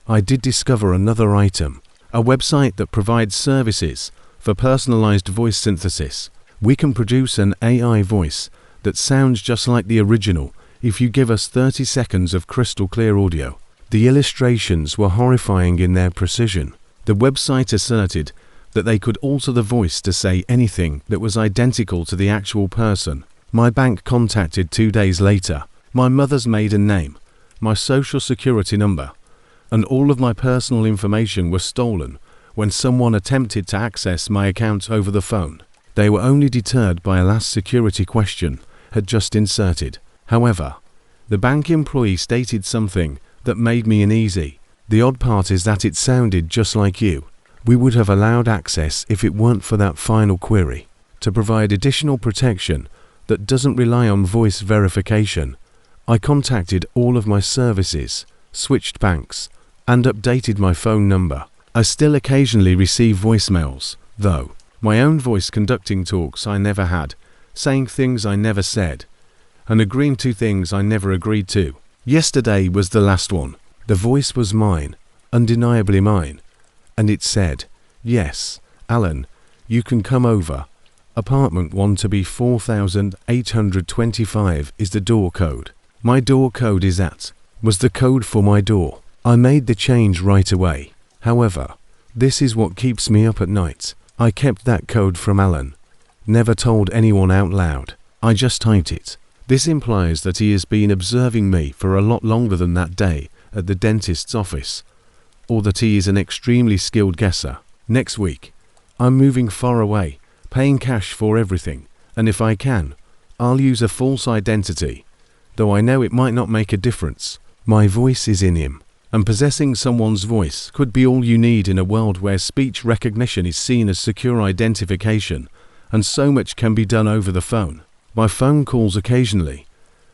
I did discover another item, a website that provides services for personalized voice synthesis. We can produce an AI voice that sounds just like the original if you give us 30 seconds of crystal clear audio. The illustrations were horrifying in their precision. The website asserted that they could alter the voice to say anything that was identical to the actual person. My bank contacted 2 days later. My mother's maiden name, my social security number, and all of my personal information were stolen when someone attempted to access my account over the phone. They were only deterred by a last security question had just inserted. However, the bank employee stated something that made me uneasy. The odd part is that it sounded just like you. We would have allowed access if it weren't for that final query. To provide additional protection that doesn't rely on voice verification, I contacted all of my services, switched banks, and updated my phone number. I still occasionally receive voicemails, though. My own voice conducting talks I never had, saying things I never said, and agreeing to things I never agreed to. Yesterday was the last one. The voice was mine, undeniably mine, and it said, "Yes, Alan, you can come over. Apartment 1 to be 4825 is the door code." My door code is at, was the code for my door. I made the change right away. However, this is what keeps me up at night. I kept that code from Alan. Never told anyone out loud. I just typed it. This implies that he has been observing me for a lot longer than that day at the dentist's office, or that he is an extremely skilled guesser. Next week, I'm moving far away, paying cash for everything, and if I can, I'll use a false identity, though I know it might not make a difference. My voice is in him, and possessing someone's voice could be all you need in a world where speech recognition is seen as secure identification, and so much can be done over the phone. My phone calls occasionally,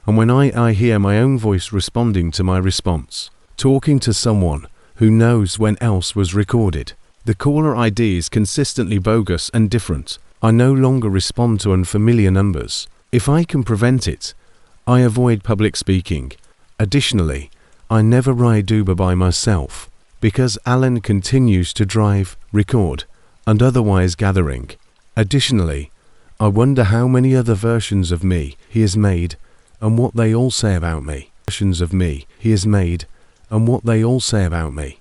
and when I hear my own voice responding to my response, talking to someone who knows when else was recorded. The caller ID is consistently bogus and different. I no longer respond to unfamiliar numbers. If I can prevent it, I avoid public speaking. Additionally, I never ride Uber by myself, because Alan continues to drive, record, and otherwise gathering. Additionally, I wonder how many other versions of me he has made, and what they all say about me. Versions of me he has made, and what they all say about me.